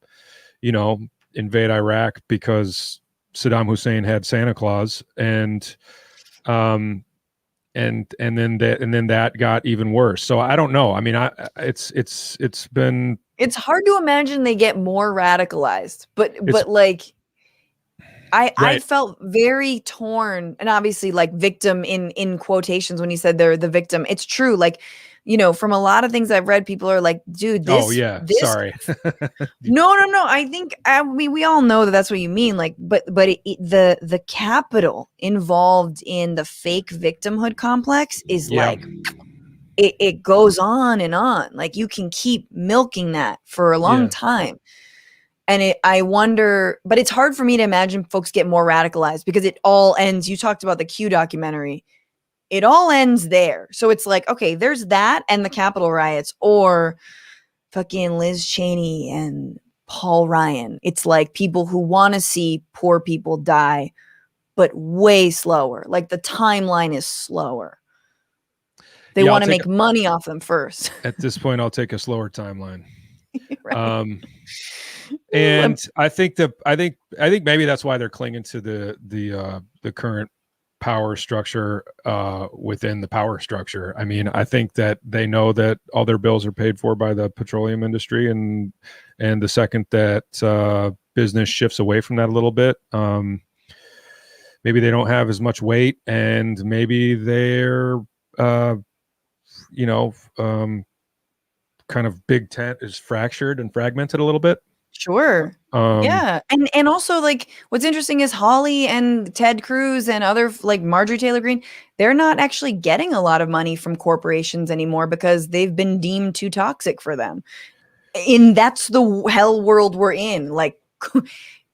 invade Iraq because Saddam Hussein had Santa Claus, and then that got even worse. So I don't know. I mean, it's hard to imagine they get more radicalized, but like I felt very torn, and obviously like victim in quotations when you said they're the victim. It's true. Like, from a lot of things I've read, people are like, dude, this. Sorry. No. I think, we all know that that's what you mean. Like, but the capital involved in the fake victimhood complex is like, it goes on and on. Like, you can keep milking that for a long time. And I wonder, but it's hard for me to imagine folks get more radicalized, because it all ends. You talked about the Q documentary. It all ends there. So it's like, okay, there's that and the Capitol riots, or fucking Liz Cheney and Paul Ryan. It's like people who want to see poor people die, but way slower. Like, the timeline is slower. They want to make money off them first. At this point, I'll take a slower timeline. Right. And I think maybe that's why they're clinging to the current power structure within the power structure. I mean, I think that they know that all their bills are paid for by the petroleum industry, and the second that business shifts away from that a little bit, maybe they don't have as much weight, and maybe they're kind of big tent is fractured and fragmented a little bit. Sure. Yeah. And also, like, what's interesting is Holly and Ted Cruz and other, like, Marjorie Taylor Greene, they're not actually getting a lot of money from corporations anymore because they've been deemed too toxic for them. And that's the hell world we're in. Like,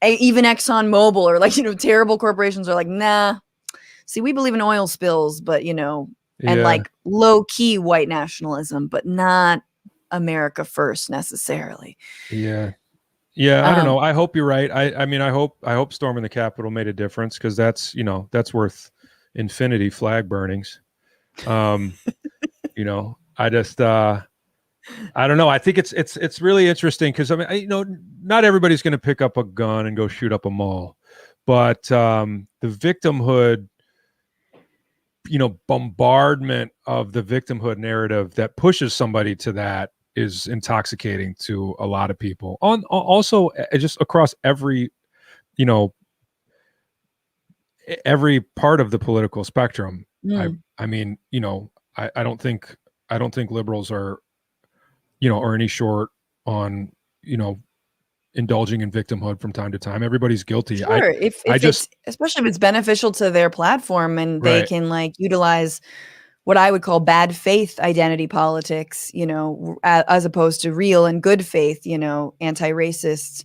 even ExxonMobil or, like, terrible corporations are like, nah, see, we believe in oil spills, but, and like low key white nationalism, but not America first necessarily. Yeah, I don't know. I hope you're right. I mean, I hope storming the Capitol made a difference, because that's worth infinity flag burnings. I just I don't know. I think it's really interesting, because I mean, not everybody's going to pick up a gun and go shoot up a mall, but the victimhood, bombardment of the victimhood narrative that pushes somebody to that is intoxicating to a lot of people. Also just across every part of the political spectrum. I mean, I don't think liberals are any short on indulging in victimhood from time to time. Everybody's guilty. Sure. Especially if it's beneficial to their platform, and they can, like, utilize what I would call bad faith identity politics, as opposed to real and good faith, anti-racist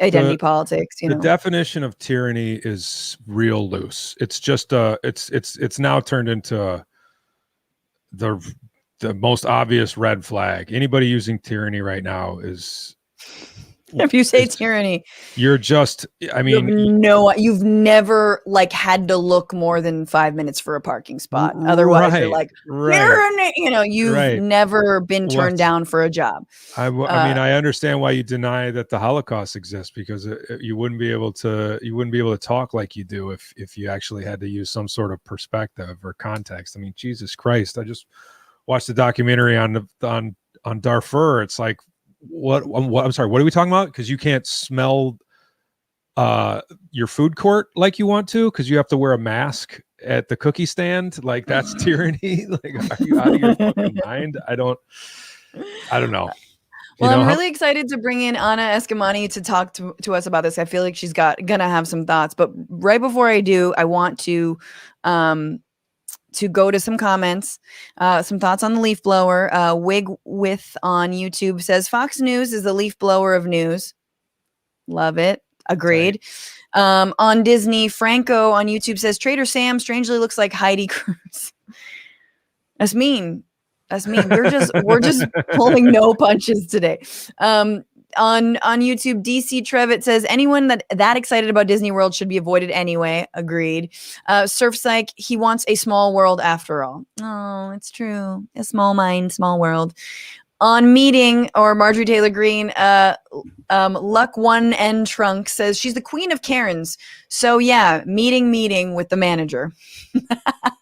identity politics. The definition of tyranny is real loose. It's just it's now turned into the most obvious red flag. Anybody using tyranny right now is. If you say tyranny, you're just, I mean, you've never, like, had to look more than 5 minutes for a parking spot. Otherwise, you're like, tyranny. You've never been turned down for a job. I mean, I understand why you deny that the Holocaust exists, because you wouldn't be able to talk like you do if you actually had to use some sort of perspective or context. I mean, Jesus Christ! I just watched the documentary on Darfur. It's like, what I'm sorry, what are we talking about? Because you can't smell your food court like you want to, because you have to wear a mask at the cookie stand. Like, that's tyranny. Like, are you out of your fucking mind? I don't know. Well, I'm really excited to bring in Anna Eskamani to talk to us about this. I feel like she's gonna have some thoughts, but right before I do, I want to to go to some comments, some thoughts on the leaf blower. Wig with on YouTube says Fox News is the leaf blower of news. Love it. Agreed. On Disney, Franco on YouTube says Trader Sam strangely looks like Heidi Cruz. That's mean. We're just pulling no punches today. On YouTube, DC Trevitt says anyone that excited about Disney World should be avoided anyway. Agreed. Surf Psych, he wants a small world after all. Oh, it's true. A small mind, small world. On Meeting, or Marjorie Taylor Greene, Luck One N Trunk says she's the queen of Karens. So yeah, meeting with the manager.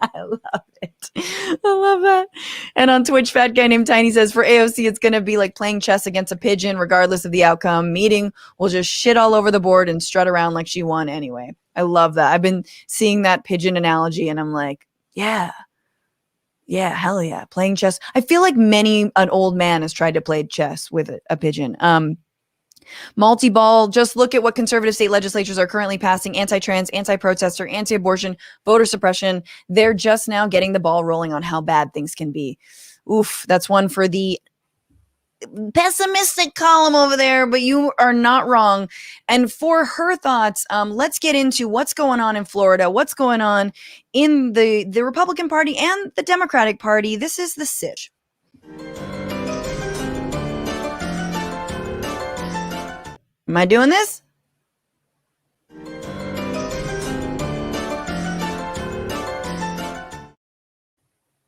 I love it. I love that. And on Twitch, Fat Guy Named Tiny says for AOC, it's going to be like playing chess against a pigeon, regardless of the outcome. Meeting will just shit all over the board and strut around like she won anyway. I love that. I've been seeing that pigeon analogy and I'm like, yeah, hell yeah. Playing chess. I feel like an old man has tried to play chess with a pigeon. Multi-ball, just look at what conservative state legislatures are currently passing: anti-trans, anti-protester, anti-abortion, voter suppression. They're just now getting the ball rolling on how bad things can be. Oof, that's one for the pessimistic column over there, but you are not wrong. And for her thoughts, let's get into what's going on in Florida, what's going on in the Republican Party and the Democratic Party. This is the Sitch. Am I doing this?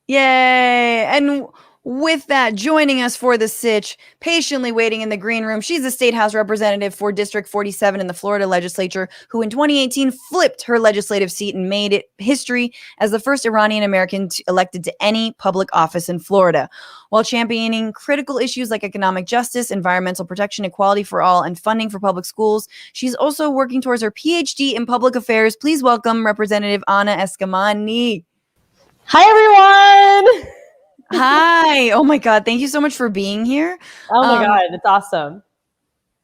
Yay! And with that, joining us for the Sitch, patiently waiting in the green room, she's a state house representative for District 47 in the Florida legislature, who in 2018 flipped her legislative seat and made it history as the first Iranian American elected to any public office in Florida. While championing critical issues like economic justice, environmental protection, equality for all, and funding for public schools, she's also working towards her PhD in public affairs. Please welcome Representative Anna Eskamani. Hi, everyone. Hi. Oh my God. Thank you so much for being here. Oh my God. It's awesome.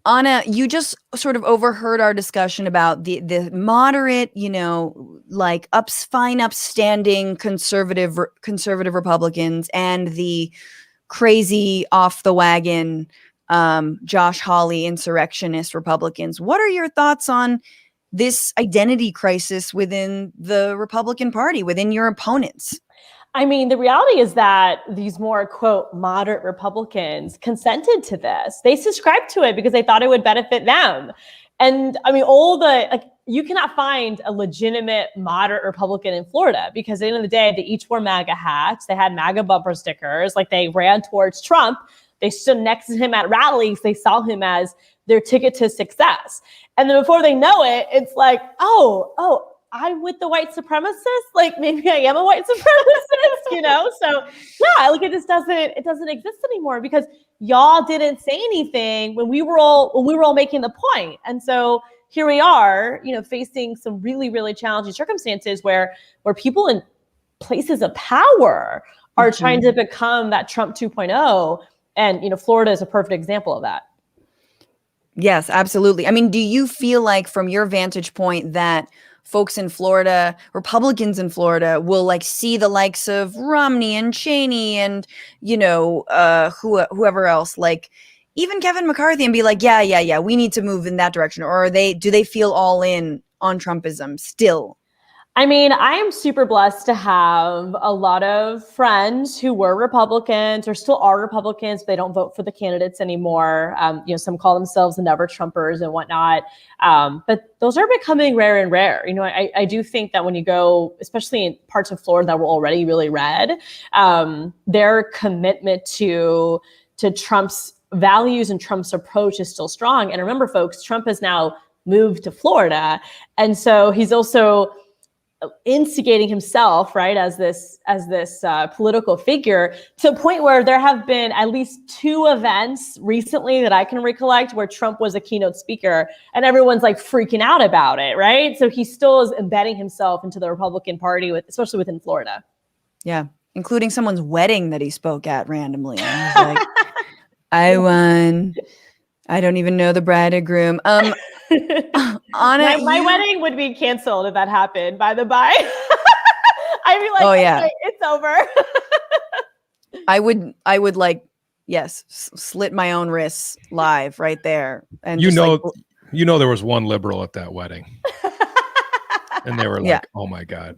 Anna, you just sort of overheard our discussion about the moderate, like fine, upstanding conservative Republicans and the crazy off the wagon, Josh Hawley insurrectionist Republicans. What are your thoughts on this identity crisis within the Republican Party, within your opponents? I mean, the reality is that these more, quote, moderate Republicans consented to this. They subscribed to it because they thought it would benefit them. And I mean, you cannot find a legitimate moderate Republican in Florida because at the end of the day, they each wore MAGA hats. They had MAGA bumper stickers. Like, they ran towards Trump. They stood next to him at rallies. They saw him as their ticket to success. And then before they know it, it's like, oh, I'm with the white supremacists. Like, maybe I am a white supremacist, So yeah, like, it doesn't exist anymore because y'all didn't say anything when we were all making the point. And so here we are, facing some really, really challenging circumstances where people in places of power are trying to become that Trump 2.0. And, Florida is a perfect example of that. Yes, absolutely. I mean, do you feel like from your vantage point that folks in Florida, Republicans in Florida, will see the likes of Romney and Cheney and, whoever else, even Kevin McCarthy, and be like, yeah, we need to move in that direction? Or do they feel all in on Trumpism still? I mean, I am super blessed to have a lot of friends who were Republicans or still are Republicans, but they don't vote for the candidates anymore. Some call themselves the never Trumpers and whatnot. But those are becoming rare and rare. I do think that when you go, especially in parts of Florida that were already really red, their commitment to Trump's values and Trump's approach is still strong. And remember, folks, Trump has now moved to Florida. And so he's also instigating himself, right, as this political figure, to a point where there have been at least 2 events recently that I can recollect where Trump was a keynote speaker and everyone's freaking out about it, right? So he still is embedding himself into the Republican Party, especially within Florida. Yeah, including someone's wedding that he spoke at randomly. And he was like, I won. I don't even know the bride or groom. Anna, my wedding would be canceled if that happened, by the by. I'd be like, Oh, yeah. okay, it's over. I would like, yes, slit my own wrists live right there. And You just know, like, there was one liberal at that wedding, and they were Yeah. like, "Oh my God,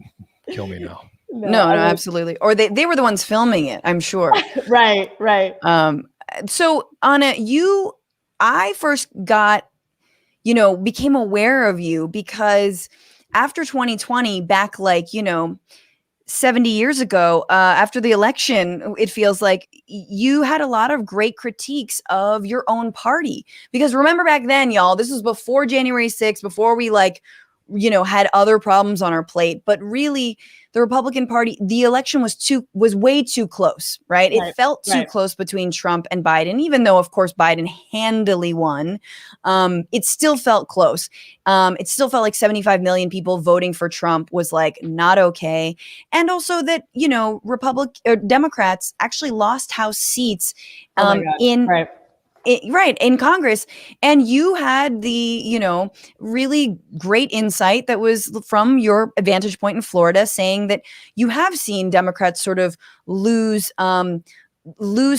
kill me now." no, absolutely. Or they were the ones filming it, I'm sure. Right. So Anna, I first got, became aware of you because after 2020, back like, 70 years ago, after the election, it feels like you had a lot of great critiques of your own party. Because remember back then, y'all, this was before January 6th, before we had other problems on our plate. But really, the Republican Party, the election was way too close, right? It felt too close between Trump and Biden, even though, of course, Biden handily won. It still felt close. It still felt like 75 million people voting for Trump was like not okay. And also that, Democrats actually lost House seats in Congress. And you had the, really great insight that was from your vantage point in Florida, saying that you have seen Democrats sort of lose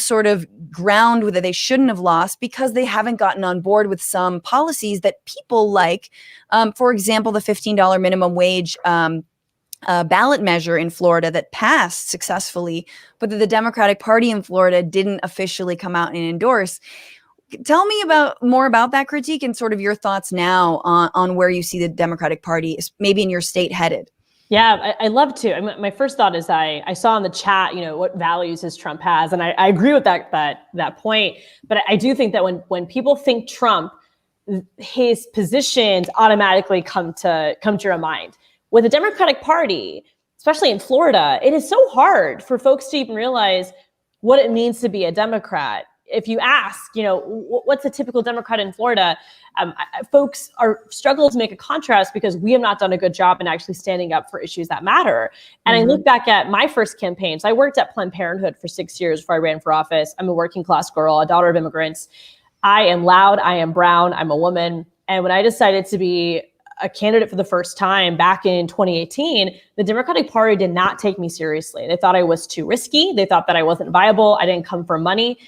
sort of ground that they shouldn't have lost because they haven't gotten on board with some policies that people like. For example, the $15 minimum wage ballot measure in Florida that passed successfully, but that the Democratic Party in Florida didn't officially come out and endorse. Tell me more about that critique and sort of your thoughts now on where you see the Democratic Party, maybe in your state, headed. Yeah, I love to. My first thought is I saw in the chat, what values Trump has, and I agree with that point. But I do think that when people think Trump, his positions automatically come to your mind. With the Democratic Party, especially in Florida, it is so hard for folks to even realize what it means to be a Democrat. If you ask, what's a typical Democrat in Florida, folks are struggling to make a contrast because we have not done a good job in actually standing up for issues that matter. And I look back at my first campaigns. I worked at Planned Parenthood for 6 years before I ran for office. I'm a working class girl, a daughter of immigrants. I am loud. I am brown. I'm a woman. And when I decided to be a candidate for the first time back in 2018, the Democratic Party did not take me seriously. They thought I was too risky. They thought that I wasn't viable. I didn't come for money.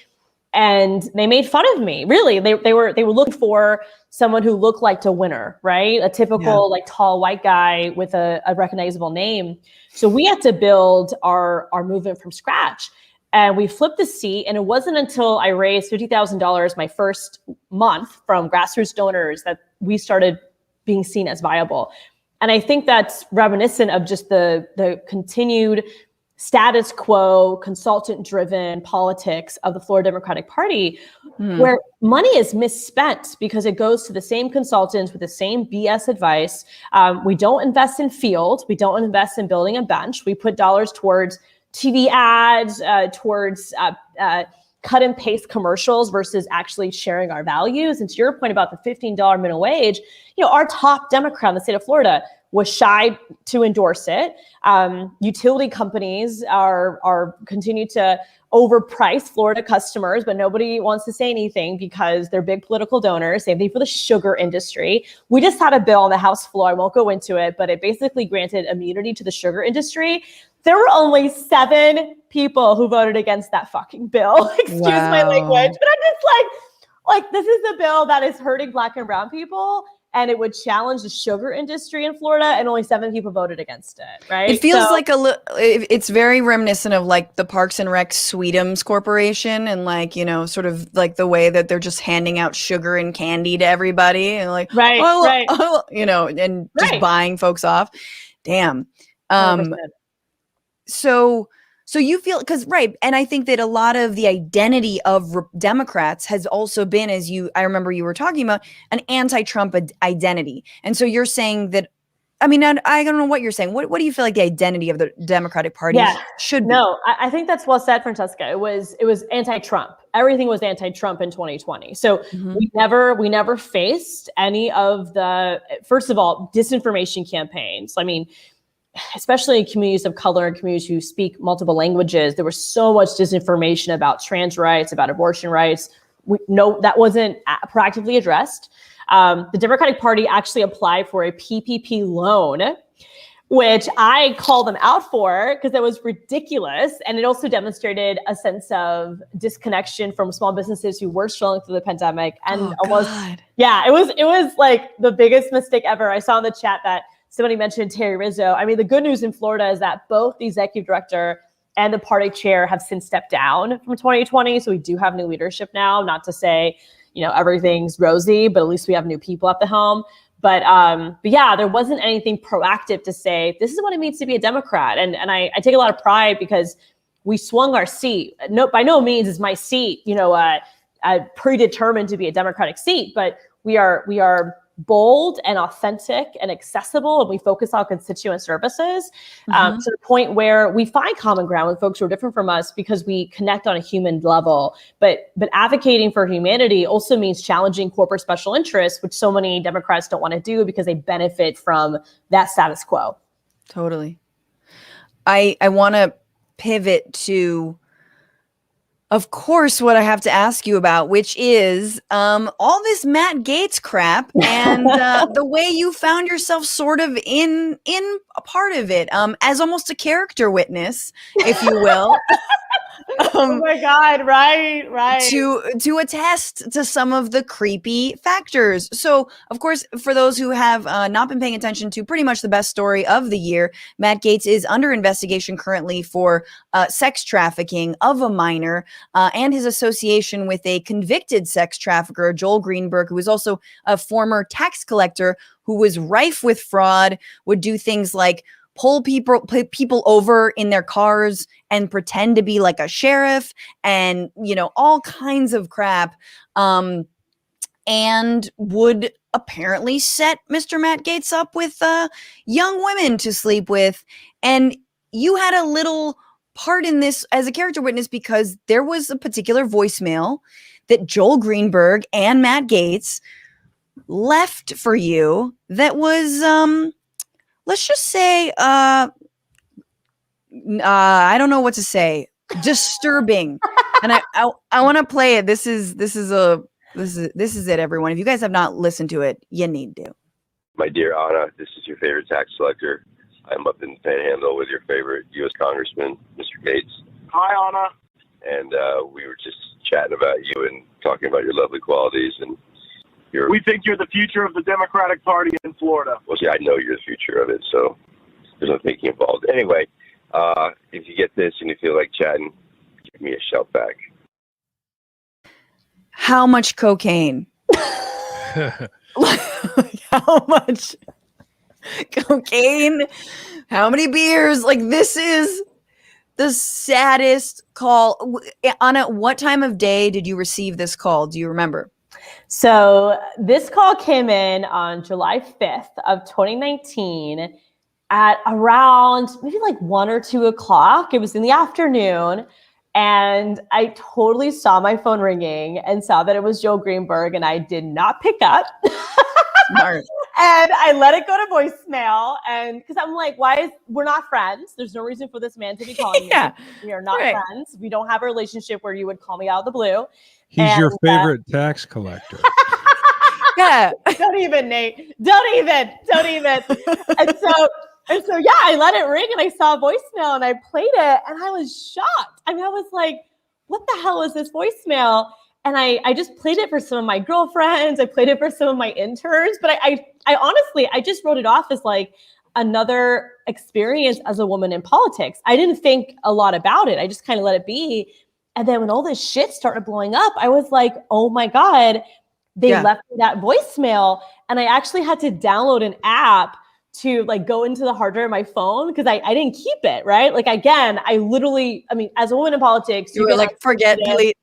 And they made fun of me. Really, they were looking for someone who looked like a winner, right? A typical tall white guy with a recognizable name. So we had to build our movement from scratch. And we flipped the seat. And it wasn't until I raised $50,000 my first month from grassroots donors that we started being seen as viable. And I think that's reminiscent of just the continued status quo, consultant-driven politics of the Florida Democratic Party, where money is misspent because it goes to the same consultants with the same BS advice. We don't invest in field. We don't invest in building a bench. We put dollars towards TV ads, towards cut and paste commercials versus actually sharing our values. And to your point about the $15 minimum wage, our top Democrat in the state of Florida was shy to endorse it. Utility companies are continue to overprice Florida customers, but nobody wants to say anything because they're big political donors. Same thing for the sugar industry. We just had a bill on the House floor. I won't go into it, but it basically granted immunity to the sugar industry. There were only 7 people who voted against that fucking bill. Excuse my language, but I'm just like this is a bill that is hurting Black and brown people. And it would challenge the sugar industry in Florida, and only 7 people voted against it, right? It feels like it's very reminiscent of like the Parks and Rec Sweetums Corporation and sort of like the way that they're just handing out sugar and candy to everybody and and just buying folks off. Damn. 100%. So you feel and I think that a lot of the identity of Democrats has also been, I remember you were talking about, an anti-Trump identity. And so you're saying that, I don't know what you're saying. What do you feel like the identity of the Democratic Party should be? No, I think that's well said, Francesca. It was anti-Trump. Everything was anti-Trump in 2020. So we never faced any of the, first of all, disinformation campaigns. Especially in communities of color and communities who speak multiple languages, there was so much disinformation about trans rights, about abortion rights. That wasn't proactively addressed. The Democratic Party actually applied for a PPP loan, which I call them out for because it was ridiculous. And it also demonstrated a sense of disconnection from small businesses who were struggling through the pandemic. And it was like the biggest mistake ever. I saw in the chat that somebody mentioned Terry Rizzo. I mean, the good news in Florida is that both the executive director and the party chair have since stepped down from 2020. So we do have new leadership now, not to say, everything's rosy, but at least we have new people at the helm. But yeah, there wasn't anything proactive to say, this is what it means to be a Democrat. And I take a lot of pride because we swung our seat. No, by no means is my seat, predetermined to be a Democratic seat, but we are bold and authentic and accessible, and we focus on constituent services to the point where we find common ground with folks who are different from us because we connect on a human level. But advocating for humanity also means challenging corporate special interests, which so many Democrats don't want to do because they benefit from that status quo. Totally. I want to pivot to, of course, what I have to ask you about, which is all this Matt Gaetz crap and the way you found yourself sort of in a part of it as almost a character witness, if you will. Oh my God, right. To attest to some of the creepy factors. So, of course, for those who have not been paying attention to pretty much the best story of the year, Matt Gaetz is under investigation currently for sex trafficking of a minor and his association with a convicted sex trafficker, Joel Greenberg, who is also a former tax collector who was rife with fraud, would do things like pull people over in their cars and pretend to be like a sheriff and, all kinds of crap, and would apparently set Mr. Matt Gaetz up with young women to sleep with. And you had a little part in this as a character witness because there was a particular voicemail that Joel Greenberg and Matt Gaetz left for you that was let's just say, I don't know what to say, disturbing. And I want to play it. This is it, everyone. If you guys have not listened to it, you need to. My dear Anna, this is your favorite tax collector. I'm up in the Panhandle with your favorite U.S. Congressman, Mr. Gaetz. Hi, Anna. And we were just chatting about you and talking about your lovely qualities and we think you're the future of the Democratic Party in Florida. Well, see, I know you're the future of it, so there's no thinking involved. Anyway, if you get this and you feel like chatting, give me a shout back. How much cocaine? How much cocaine? How many beers? Like, this is the saddest call. Anna, what time of day did you receive this call? Do you remember? So this call came in on July 5th of 2019 at around maybe like 1 or 2 o'clock. It was in the afternoon. And I totally saw my phone ringing and saw that it was Joel Greenberg, and I did not pick up. Smart. And I let it go to voicemail. And because I'm like, we're not friends. There's no reason for this man to be calling me. We are not friends. We don't have a relationship where you would call me out of the blue. He's your favorite tax collector. Yeah. Don't even, Nate. Don't even. And so, yeah, I let it ring and I saw a voicemail and I played it and I was shocked. I mean, I was like, what the hell is this voicemail? And I just played it for some of my girlfriends. I played it for some of my interns. But I honestly, I just wrote it off as like another experience as a woman in politics. I didn't think a lot about it. I just kind of let it be. And then when all this shit started blowing up, I was like, oh my God, they left me that voicemail. And I actually had to download an app to like go into the hard drive of my phone because I didn't keep it, right? Like, again, I mean, as a woman in politics, you were like, forget, delete.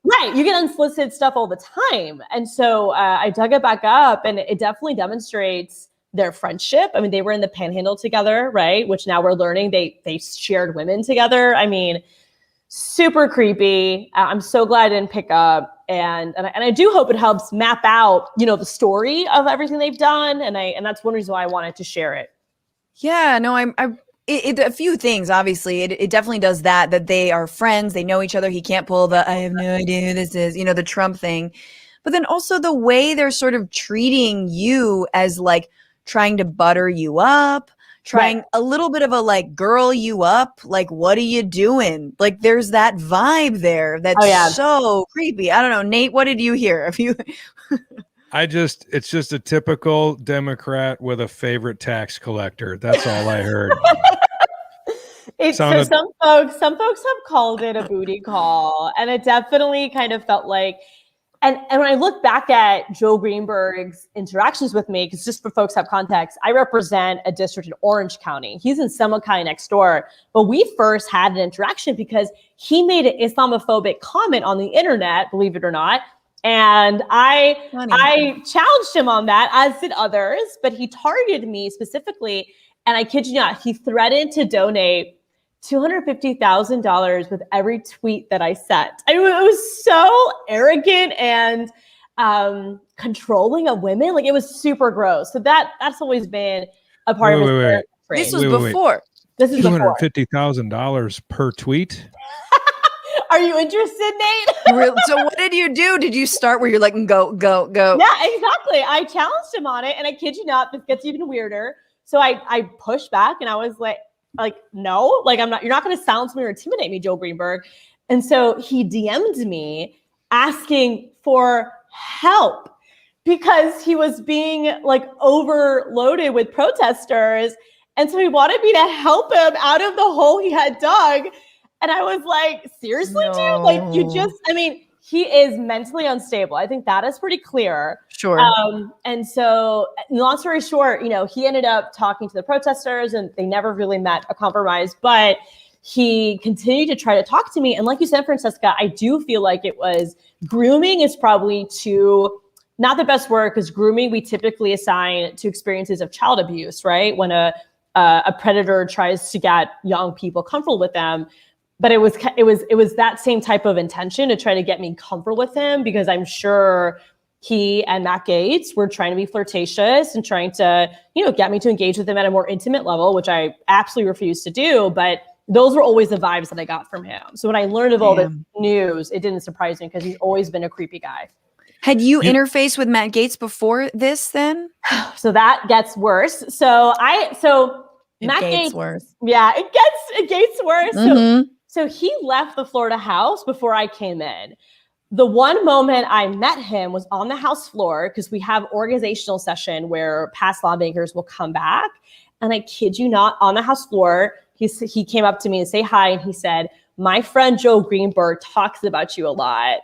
Right. You get unsolicited stuff all the time. And so I dug it back up and it definitely demonstrates their friendship. I mean, they were in the Panhandle together, right? Which now we're learning they shared women together. I mean, super creepy. I'm so glad I didn't pick up. And I do hope it helps map out, the story of everything they've done. And that's one reason why I wanted to share it. Yeah, no, a few things, obviously. It definitely does that they are friends. They know each other. He can't pull I have no idea who this is, the Trump thing. But then also the way they're sort of treating you as like trying to butter you up, trying a little bit of a like girl you up, like what are you doing? Like there's that vibe there that's so creepy. I don't know, Nate, what did you hear? Have you It's just a typical Democrat with a favorite tax collector. That's all I heard. So some folks have called it a booty call, and it definitely kind of felt like, and when I look back at Joe Greenberg's interactions with me, because just for folks have context, I represent a district in Orange County. He's in Seminole County next door, but we first had an interaction because he made an Islamophobic comment on the internet, believe it or not. And I challenged him on that, as did others, but he targeted me specifically. And I kid you not, he threatened to donate $250,000 with every tweet that I sent. I mean, it was so arrogant and controlling of women. Like, it was super gross. So that's always been a part of his. This was before. This is $250,000 per tweet. Are you interested, Nate? So what did you do? Did you start where you're like, go? Yeah, exactly. I challenged him on it, and I kid you not, this gets even weirder. So I pushed back, and I was like, no, like I'm not. You're not going to silence me or intimidate me, Joe Greenberg. And so he DM'd me asking for help because he was being like overloaded with protesters, and so he wanted me to help him out of the hole he had dug. And I was like, seriously, dude? Like, he is mentally unstable. I think that is pretty clear. Sure. And so, long story short, he ended up talking to the protesters, and they never really met a compromise. But he continued to try to talk to me. And like you said, Francesca, I do feel like it was grooming is probably not the best word, because grooming we typically assign to experiences of child abuse, right? When a predator tries to get young people comfortable with them. But it was that same type of intention to try to get me comfortable with him, because I'm sure he and Matt Gaetz were trying to be flirtatious and trying to, get me to engage with him at a more intimate level, which I absolutely refused to do. But those were always the vibes that I got from him. So when I learned of all this news, it didn't surprise me, because he's always been a creepy guy. Had you interfaced with Matt Gaetz before this then? So that gets worse. Matt Gaetz, worse. Yeah, it gets worse. Mm-hmm. So he left the Florida house before I came in. The one moment I met him was on the house floor, because we have organizational session where past lawmakers will come back. And I kid you not, on the house floor, he came up to me and say hi, and he said, "My friend Joe Greenberg talks about you a lot."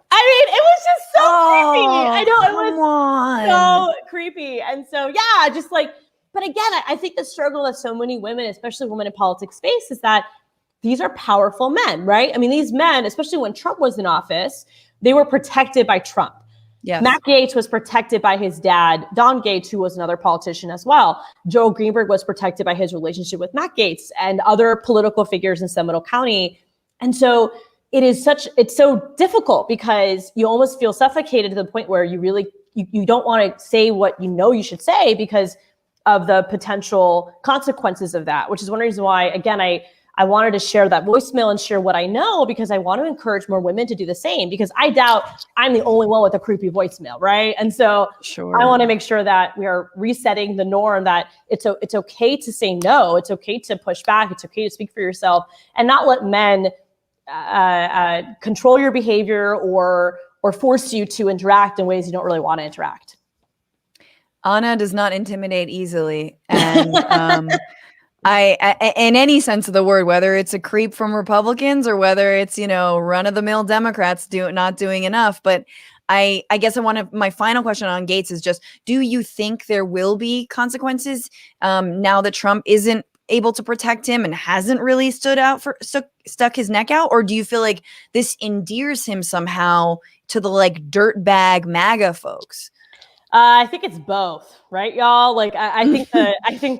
I mean, it was just so creepy. I know, it was so creepy. And so, yeah, just like, but again, I think the struggle of so many women, especially women in politics space, is that these are powerful men, right? I mean, these men, especially when Trump was in office, they were protected by Trump. Yes. Matt Gaetz was protected by his dad, Don Gaetz, who was another politician as well. Joe Greenberg was protected by his relationship with Matt Gaetz and other political figures in Seminole County. And so it's so difficult, because you almost feel suffocated to the point where you don't want to say what you should say because of the potential consequences of that, which is one reason why, again, I wanted to share that voicemail and share what I know, because I want to encourage more women to do the same, because I doubt I'm the only one with a creepy voicemail, right? And so I want to make sure that we are resetting the norm, that it's okay to say no, it's okay to push back, it's okay to speak for yourself, and not let men control your behavior or force you to interact in ways you don't really want to interact. Anna does not intimidate easily, and I, in any sense of the word, whether it's a creep from Republicans or whether it's, run-of-the-mill Democrats not doing enough. But I guess my final question on Gaetz is just, do you think there will be consequences now that Trump isn't able to protect him and hasn't really stuck his neck out? Or do you feel like this endears him somehow to the dirtbag MAGA folks? I think it's both, right, y'all? Like, I think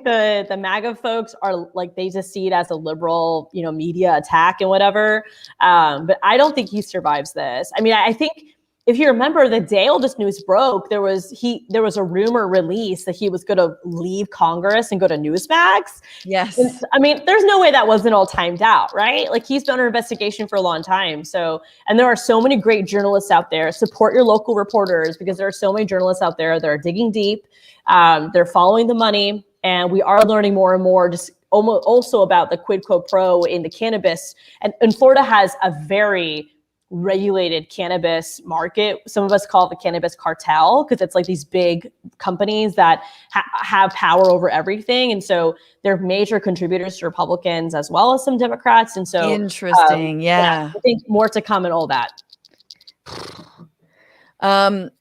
the MAGA folks are like, they just see it as a liberal, media attack and whatever. But I don't think he survives this. I mean, I think if you remember, the day all this news broke, there was a rumor released that he was going to leave Congress and go to Newsmax. Yes. And, I mean, there's no way that wasn't all timed out, right? Like, he's been under investigation for a long time. So, and there are so many great journalists out there. Support your local reporters, because there are so many journalists out there that are digging deep. They're following the money, And we are learning more and more just almost also about the quid pro quo in the cannabis. And Florida has a very regulated cannabis market. Some of us call it the cannabis cartel because it's like these big companies that have power over everything. And so they're major contributors to Republicans as well as some Democrats. And so interesting. Yeah. I think more to come and all that.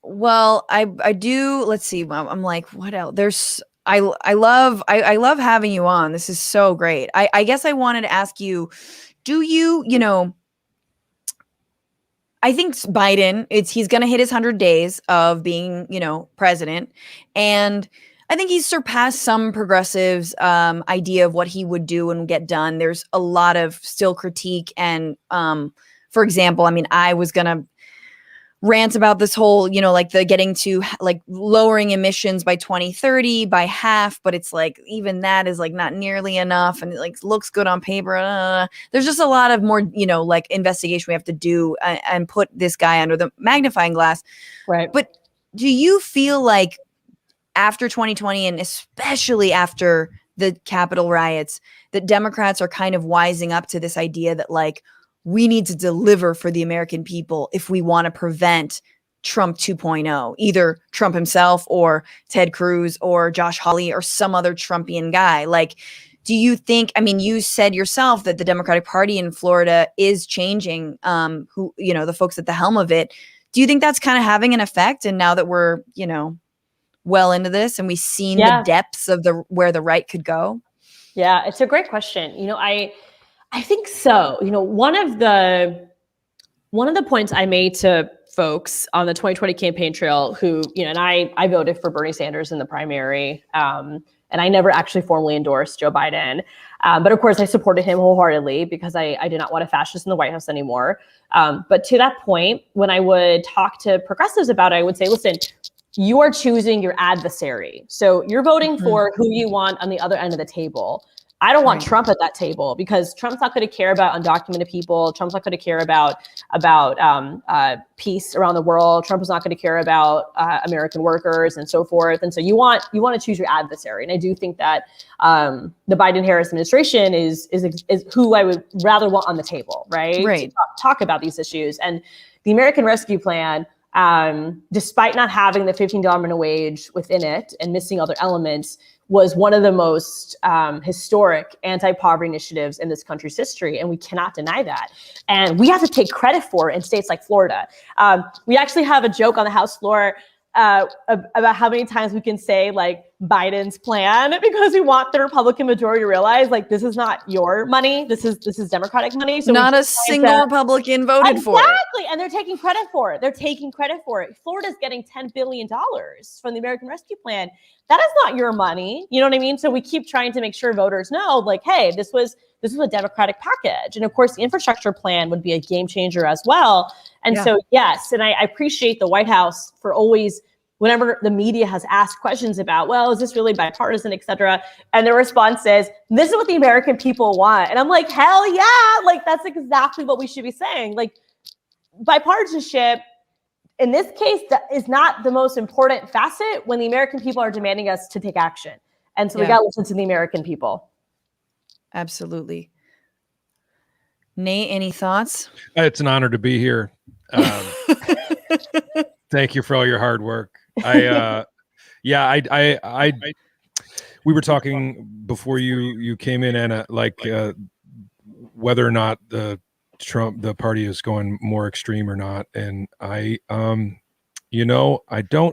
Well, I do, let's see. I'm like, what else? I love having you on. This is so great. I guess I wanted to ask you, do you know, I think Biden, he's going to hit his 100 days of being, president. And I think he's surpassed some progressives' idea of what he would do and get done. There's a lot of still critique. And for example, I mean, I was going to rant about this whole, like the getting to like lowering emissions by 2030 by half, but it's like even that is like not nearly enough, and it like looks good on paper. There's just a lot of more, like investigation we have to do and put this guy under the magnifying glass. Right. But do you feel like after 2020 and especially after the Capitol riots, that Democrats are kind of wising up to this idea that like, we need to deliver for the American people if we want to prevent Trump 2.0, either Trump himself or Ted Cruz or Josh Hawley or some other Trumpian guy? Like, do you think, I mean, you said yourself that the Democratic Party in Florida is changing, the folks at the helm of it. Do you think that's kind of having an effect? And now that we're, well into this and we've seen the depths of where the right could go? Yeah, it's a great question. I think so. One of the points I made to folks on the 2020 campaign trail who, and I voted for Bernie Sanders in the primary, and I never actually formally endorsed Joe Biden. But of course I supported him wholeheartedly because I did not want a fascist in the White House anymore. But to that point, when I would talk to progressives about it, I would say, listen, you are choosing your adversary. So you're voting for who you want on the other end of the table. I don't want Trump at that table because Trump's not going to care about undocumented people. Trump's not going to care about peace around the world. Trump is not going to care about American workers and so forth. And so you want to choose your adversary. And I do think that the Biden-Harris administration is who I would rather want on the table, right? Right. To talk about these issues. And the American Rescue Plan, despite not having the $15 minimum wage within it and missing other elements, was one of the most historic anti-poverty initiatives in this country's history. And we cannot deny that. And we have to take credit for it in states like Florida. We actually have a joke on the House floor about how many times we can say like Biden's plan, because we want the Republican majority to realize like this is not your money. This is Democratic money. So not a single Republican voted for it. Exactly. And they're taking credit for it. Florida's getting $10 billion from the American Rescue Plan. That is not your money. You know what I mean? So we keep trying to make sure voters know like, hey, this was a Democratic package. And of course, the infrastructure plan would be a game changer as well. And so, yes, and I appreciate the White House for always, whenever the media has asked questions about, well, is this really bipartisan, et cetera? And the response is, this is what the American people want. And I'm like, hell yeah. Like, that's exactly what we should be saying. Like, bipartisanship, in this case, that is not the most important facet when the American people are demanding us to take action. And so we got to listen to the American people. Absolutely. Nate, any thoughts? It's an honor to be here. Thank you for all your hard work. We were talking before you came in, Anna, whether or not the party is going more extreme or not. And I don't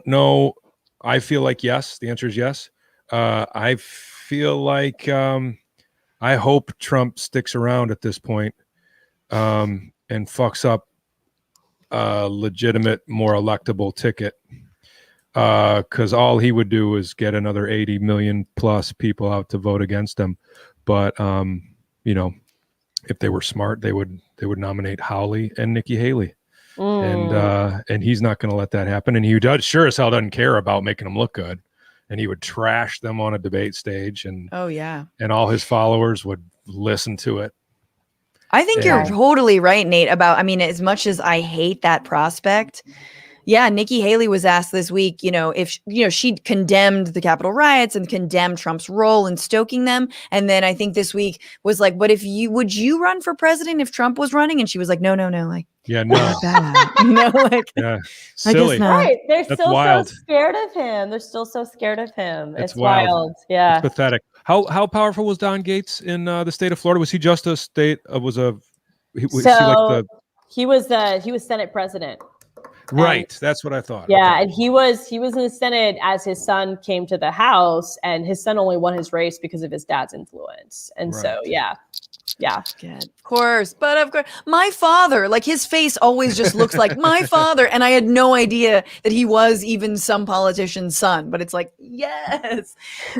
know. I feel like yes. The answer is yes. I feel like I hope Trump sticks around at this point and fucks up a legitimate, more electable ticket. Because all he would do is get another 80 million plus people out to vote against him. But if they were smart, they would nominate Hawley and Nikki Haley. And he's not going to let that happen. And he sure as hell doesn't care about making them look good. And he would trash them on a debate stage. And and all his followers would listen to it. I think you're totally right, Nate, about, I mean, as much as I hate that prospect, Yeah, Nikki Haley was asked this week, if she condemned the Capitol riots and condemned Trump's role in stoking them, and then I think this week was like, "But would you run for president if Trump was running?" And she was like, "No, like, Yeah, no, like, yeah, I guess silly. not." Right. They're That's still wild. so scared of him. They're still so scared of him. It's It's wild. Yeah. It's pathetic. How powerful was Don Gaetz in the state of Florida? Was he just a state? Was he like the he was Senate president. right? That's what I thought. Yeah, Okay. and he was in the Senate as his son came to the House, and his son only won his race because of his dad's influence. And so, Right. yeah. Good. Of course. But of course, my father, like his face always just looks like my father. And I had no idea that he was even some politician's son. But it's like, yes,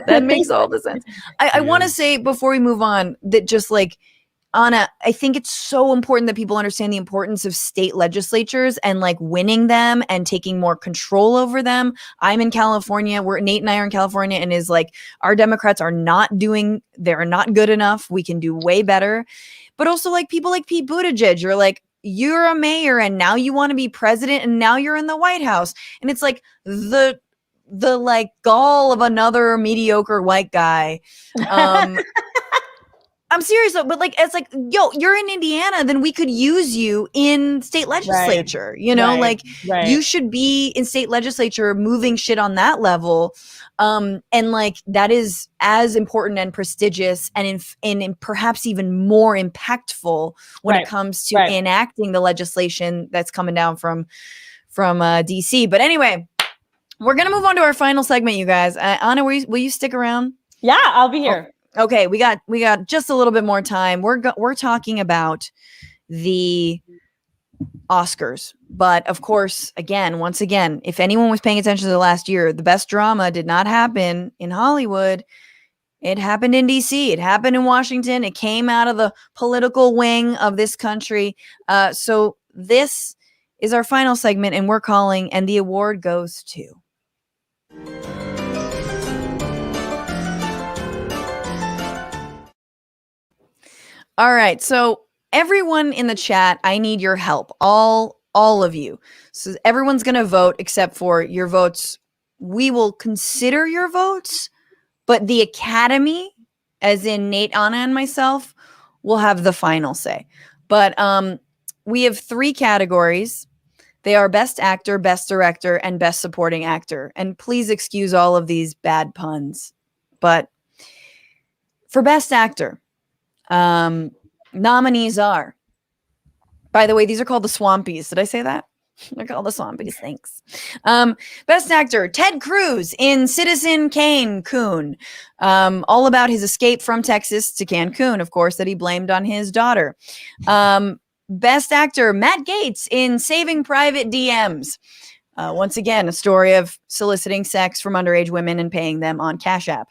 that makes all the sense. I want to say before we move on that just like, Anna, I think it's so important that people understand the importance of state legislatures and like winning them and taking more control over them. I'm in California. Nate and I are in California, and is like our Democrats are not they're not good enough. We can do way better. But also like people like Pete Buttigieg, you're like, you're a mayor and now you want to be president and now you're in the White House. And it's like the like gall of another mediocre white guy. I'm serious though, but like, it's like, yo, you're in Indiana, then we could use you in state legislature, Right. you should be in state legislature moving shit on that level. And like, that is as important and prestigious and in perhaps even more impactful when it comes to enacting the legislation that's coming down from DC. But anyway, we're going to move on to our final segment, you guys. Anna, will you stick around? Yeah, I'll be here. Okay, we got just a little bit more time. We're talking about the Oscars, but of course, once again, if anyone was paying attention to the last year, the best drama did not happen in Hollywood. It happened in DC. It happened in Washington. It came out of the political wing of this country. So this is our final segment, and we're calling, and the award goes to. All right. So everyone in the chat, I need your help. All of you. So everyone's going to vote except for your votes. We will consider your votes, but the Academy, as in Nate, Anna, and myself, will have the final say. But we have 3 categories. They are Best Actor, Best Director, and Best Supporting Actor. And please excuse all of these bad puns. But for Best Actor, nominees are, by the way, these are called the Swampies. Did I say that? They're called the Swampies. Thanks. Best Actor, Ted Cruz in Citizen Cancun. All about his escape from Texas to Cancun, of course, that he blamed on his daughter. Best Actor, Matt Gaetz in Saving Private DMs. Once again, a story of soliciting sex from underage women and paying them on Cash App.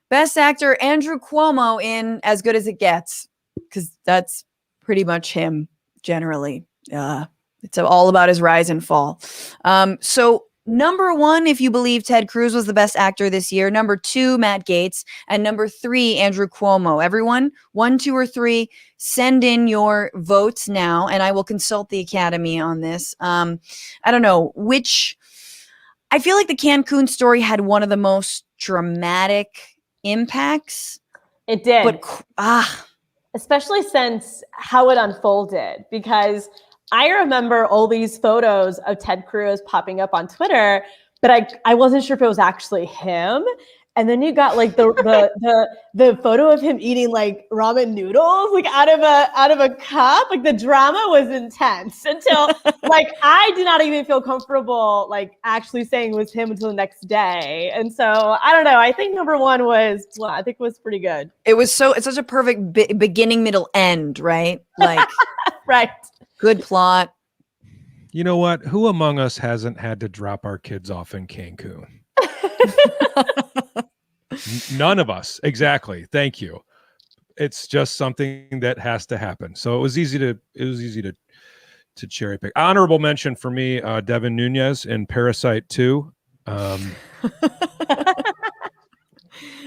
Best Actor, Andrew Cuomo in As Good as It Gets, because that's pretty much him generally. It's all about his rise and fall. So number 1, if you believe Ted Cruz was the best actor this year. Number 2, Matt Gaetz. And number 3, Andrew Cuomo. Everyone, 1, 2, or 3, send in your votes now, and I will consult the Academy on this. I don't know which. I feel like the Cancun story had one of the most dramatic impacts. It did. But especially since how it unfolded, because I remember all these photos of Ted Cruz popping up on Twitter, but I wasn't sure if it was actually him. And then you got like the photo of him eating like ramen noodles, like out of a cup. Like the drama was intense until like I did not even feel comfortable like actually saying it was him until the next day. And so I don't know. I think number 1 was pretty good. It's such a perfect beginning, middle, end, right? Like right. Good plot. You know what? Who among us hasn't had to drop our kids off in Cancun? None of us. Exactly. Thank you. It's just something that has to happen. So it was easy to cherry pick. Honorable mention for me, Devin Nunes in Parasite 2.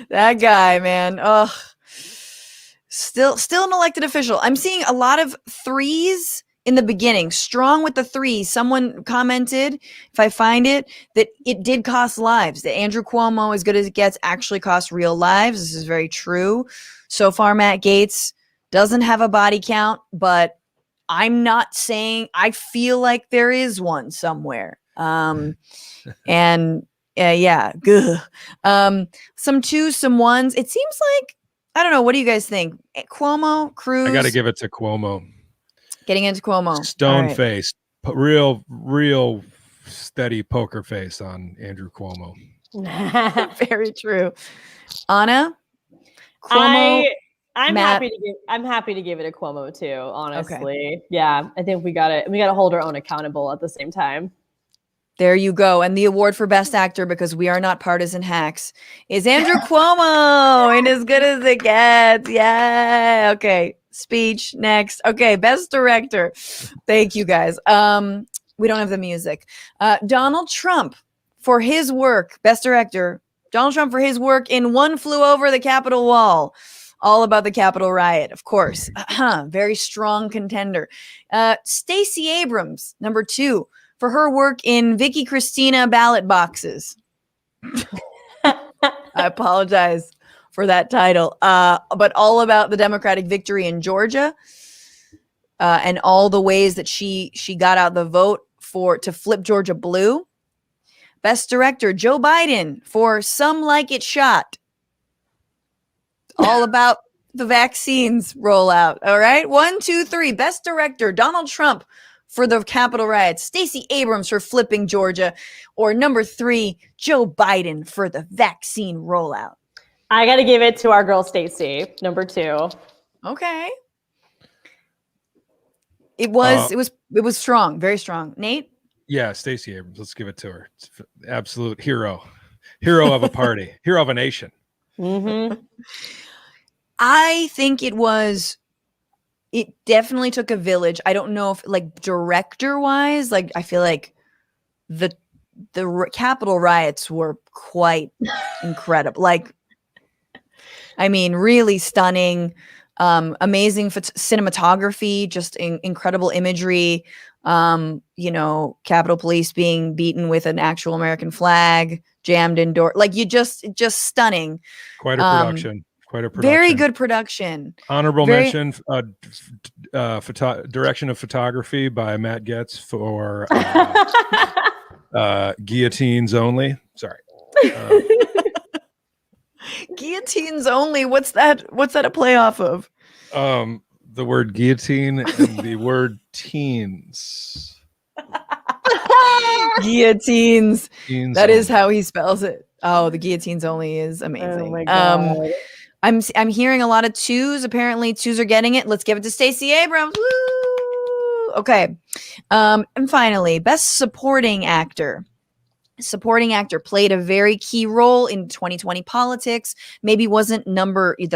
That guy, man. Still an elected official. I'm seeing a lot of 3s in the beginning, strong with the 3. Someone commented, if I find it, that it did cost lives. That Andrew Cuomo, as good as it gets, actually cost real lives. This is very true. So far, Matt Gaetz doesn't have a body count, but I'm not saying, I feel like there is one somewhere. And yeah, some 2s, some 1s. It seems like, I don't know. What do you guys think? Cuomo, Cruz? I got to give it to Cuomo. Getting into Cuomo. Stone face, real steady poker face on Andrew Cuomo. Very true. Anna, Cuomo. I'm Matt. happy to give it a Cuomo too, honestly. Okay. Yeah, I think we gotta hold our own accountable at the same time. There you go. And the award for Best Actor, because we are not partisan hacks, is Andrew Cuomo. And as good as it gets. Yeah. Okay. Speech next. Okay. Best Director. Thank you, guys. We don't have the music. Donald Trump for his work. Best Director. Donald Trump for his work in One Flew Over the Capitol Wall. All about the Capitol riot, of course. Very strong contender. Stacey Abrams, number 2, for her work in Vicky Cristina ballot boxes. I apologize for that title. But all about the Democratic victory in Georgia, and all the ways that she got out the vote to flip Georgia blue. Best Director, Joe Biden for Some Like It Shot. All about the vaccines rollout. All right. 1, 2, 3. Best Director, Donald Trump for the Capitol riots. Stacey Abrams for flipping Georgia. Or number 3, Joe Biden for the vaccine rollout. I got to give it to our girl Stacey, number 2. Okay. It was strong, very strong. Nate? Yeah, Stacey Abrams. Let's give it to her. It's absolute hero of a party, hero of a nation. Mm-hmm. I think it definitely took a village. I don't know if, like, director wise, like, I feel like the Capitol riots were quite incredible. Like, I mean, really stunning, amazing cinematography, just incredible imagery. Capitol Police being beaten with an actual American flag, jammed indoor, like, just stunning. Quite a production. Very good production. Honorable mention, direction of photography by Matt Gaetz for Guillotines Only. Sorry. Guillotines Only. What's that a play off of? The word guillotine and the word teens. Guillotines. That is only. how he spells it. Oh, the Guillotines Only is amazing. Oh my God. I'm hearing a lot of 2s. Apparently 2s are getting it. Let's give it to Stacey Abrams. Woo! Okay. And finally, Best Supporting Actor. Supporting actor played a very key role in 2020 politics. Maybe wasn't the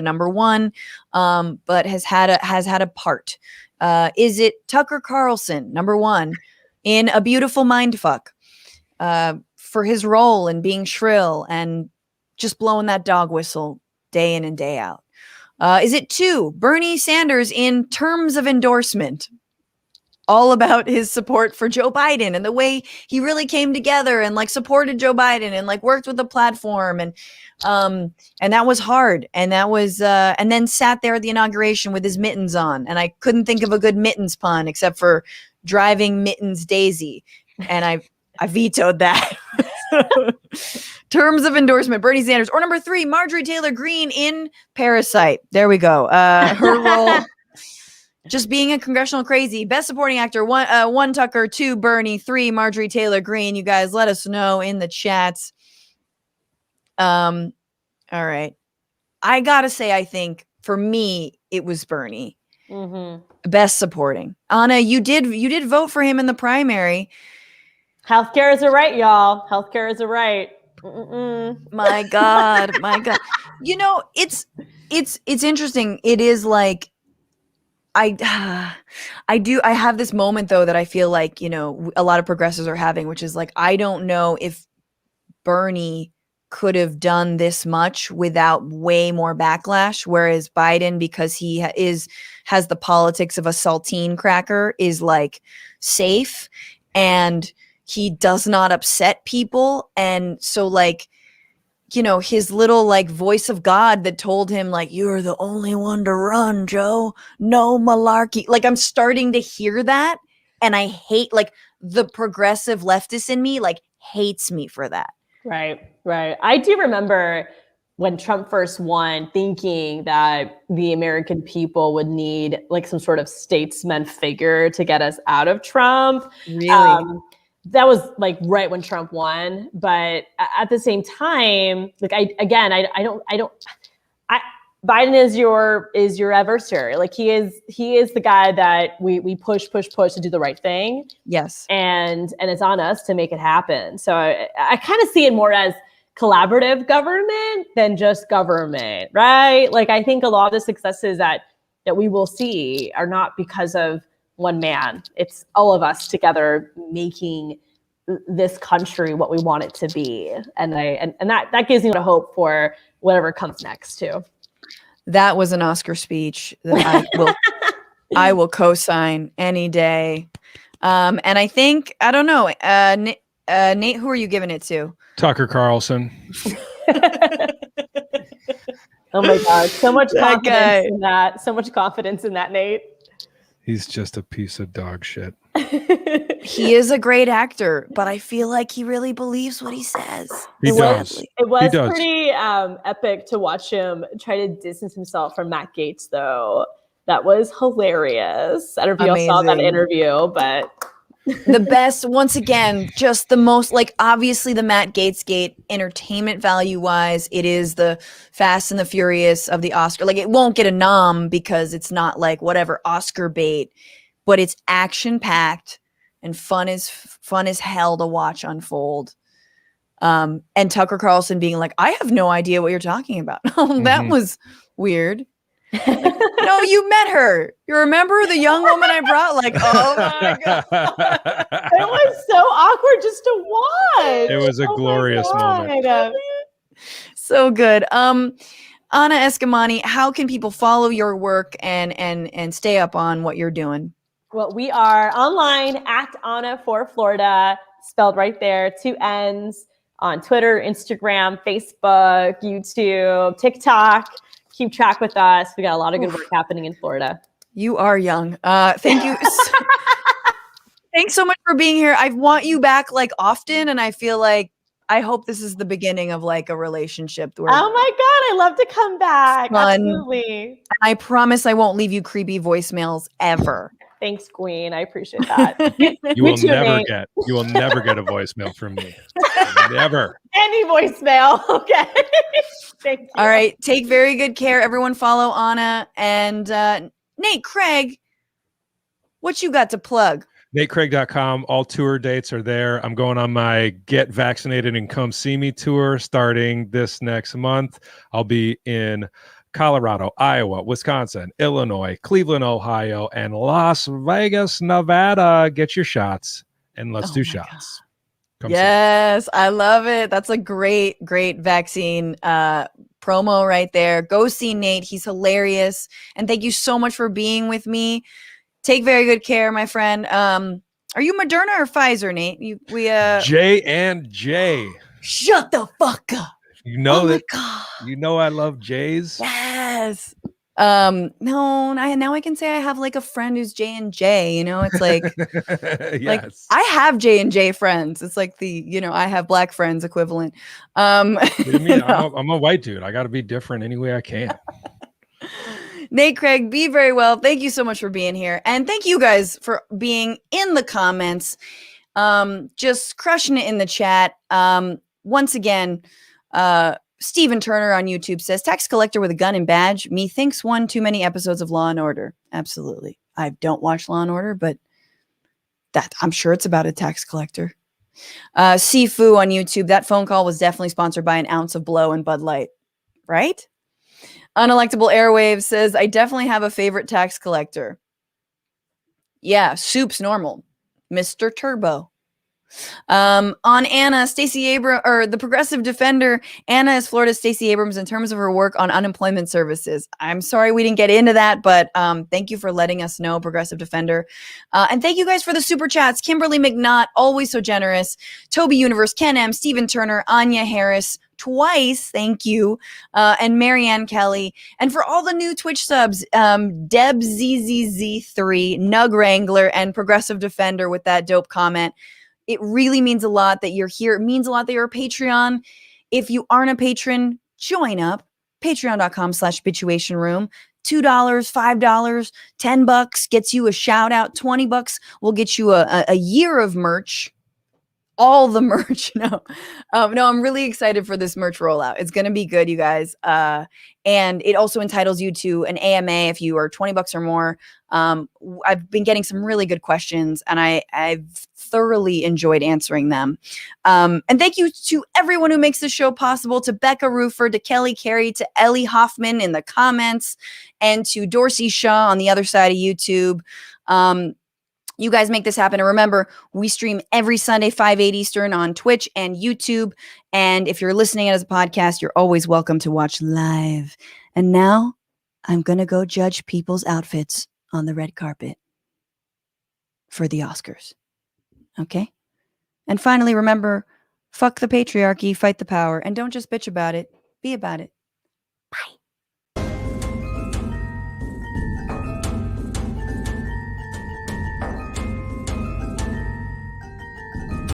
number 1, but has had a part. Is it Tucker Carlson, number 1, in A Beautiful Mindfuck, for his role in being shrill and just blowing that dog whistle day in and day out? Is it 2, Bernie Sanders in Terms of Endorsement? All about his support for Joe Biden and the way he really came together and, like, supported Joe Biden and, like, worked with the platform, and that was hard, and that was and then sat there at the inauguration with his mittens on, and I couldn't think of a good mittens pun except for driving mittens Daisy, and I vetoed that. Terms of Endorsement, Bernie Sanders. Or number 3, Marjorie Taylor Greene in Parasite. There we go. Her role, just being a congressional crazy. Best Supporting Actor, 1 Tucker, 2 Bernie, 3 Marjorie Taylor Greene. You guys let us know in the chats. All right. I gotta say, I think for me it was Bernie. Mm-hmm. Best Supporting. Anna, you did vote for him in the primary. Healthcare is a right, y'all. Healthcare is a right. Mm-mm. My God. It's interesting. It is like, I have this moment though that I feel like, a lot of progressives are having, which is like, I don't know if Bernie could have done this much without way more backlash, whereas Biden, because he has the politics of a saltine cracker, is like safe and he does not upset people. And so like, his little like voice of God that told him like, you're the only one to run, Joe, no malarkey. Like, I'm starting to hear that. And I hate, like, the progressive leftist in me like hates me for that. Right. I do remember when Trump first won, thinking that the American people would need like some sort of statesman figure to get us out of Trump. Really? That was like right when Trump won, but at the same time, like Biden is your adversary. Like he is the guy that we push to do the right thing. Yes. And it's on us to make it happen. So I kind of see it more as collaborative government than just government, right? Like I think a lot of the successes that we will see are not because of one man. It's all of us together making this country what we want it to be. And that gives me a hope for whatever comes next too. That was an Oscar speech that I will co-sign any day. And I think, I don't know, Nate, who are you giving it to? Tucker Carlson. Oh my God. So much confidence in that. So much confidence in that, Nate. He's just a piece of dog shit. He is a great actor, but I feel like he really believes what he says. He does. It was pretty epic to watch him try to distance himself from Matt Gaetz, though. That was hilarious. I don't know if you all saw that interview, but the best, once again, just the most, like, obviously the Matt Gaetz gate, entertainment value wise, it is the Fast and the Furious of the Oscar. Like, it won't get a nom because it's not like whatever Oscar bait, but it's action packed and fun as hell to watch unfold. And Tucker Carlson being like, I have no idea what you're talking about. That was weird. No, you met her. You remember the young woman I brought? Like, oh my God. It was so awkward just to watch. It was a glorious moment. So good. Anna Eskamani, how can people follow your work and stay up on what you're doing? Well, we are online at Anna for Florida, spelled right there, 2 N's, on Twitter, Instagram, Facebook, YouTube, TikTok. Keep track with us. We got a lot of good work happening in Florida. You are young. Thank you. Thanks so much for being here. I want you back like often, and I feel like I hope this is the beginning of like a relationship. Where oh my God, I love to come back. Fun. Absolutely. And I promise I won't leave you creepy voicemails ever. Thanks, Queen. I appreciate that. You will never get a voicemail from me. Never. Any voicemail. Okay. Thank you. All right. Take very good care. Everyone follow Anna and Nate Craig. What you got to plug? NateCraig.com. All tour dates are there. I'm going on my Get Vaccinated and Come See Me tour starting this next month. I'll be in Colorado, Iowa, Wisconsin, Illinois, Cleveland, Ohio, and Las Vegas, Nevada. Get your shots and let's do shots. Yes, I love it. That's a great vaccine promo right there. Go see Nate. He's hilarious. And thank you so much for being with me. Take very good care, my friend. Are you Moderna or Pfizer, Nate? J&J. Shut the fuck up. You know you know I love J's. Yes. No, now I can say I have like a friend who's J&J, you know, it's like, yes. like I have J&J friends. It's like the, I have black friends equivalent. I'm a white dude. I got to be different any way I can. Nate Craig, be very well. Thank you so much for being here. And thank you guys for being in the comments. Just crushing it in the chat. Once again, Stephen Turner on YouTube says, tax collector with a gun and badge. Methinks one too many episodes of Law and Order. Absolutely. I don't watch Law and Order, but I'm sure it's about a tax collector. Sifu on YouTube. That phone call was definitely sponsored by an ounce of blow and Bud Light. Right? Unelectable Airwaves says, I definitely have a favorite tax collector. Yeah, Soup's normal. Mr. Turbo. On Anna, Stacey Abrams, or the Progressive Defender, Anna is Florida's Stacey Abrams in terms of her work on unemployment services. I'm sorry we didn't get into that, but thank you for letting us know, Progressive Defender. And thank you guys for the super chats. Kimberly McNaught, always so generous. Toby Universe, Ken M, Stephen Turner, Anya Harris, twice, thank you, and Marianne Kelly. And for all the new Twitch subs, Deb ZZZ3, Nug Wrangler, and Progressive Defender with that dope comment. It really means a lot that you're here. It means a lot that you're a Patreon. If you aren't a patron, join up. Patreon.com/Bitchuation Room. $2, $5, $10 gets you a shout out. $20 will get you a year of merch. All the merch. No, I'm really excited for this merch rollout. It's going to be good, you guys. And it also entitles you to an AMA if you are $20 or more. I've been getting some really good questions, and I've thoroughly enjoyed answering them. And thank you to everyone who makes the show possible, to Rebecca Rufer, to Kelly Carey, to Ellie Hoffman in the comments, and to Dorsey Shaw on the other side of YouTube. You guys make this happen. And remember, we stream every Sunday, 5/8 Eastern on Twitch and YouTube. And if you're listening as a podcast, you're always welcome to watch live. And now I'm going to go judge people's outfits on the red carpet for the Oscars. Okay? And finally, remember, fuck the patriarchy, fight the power, and don't just bitch about it. Be about it.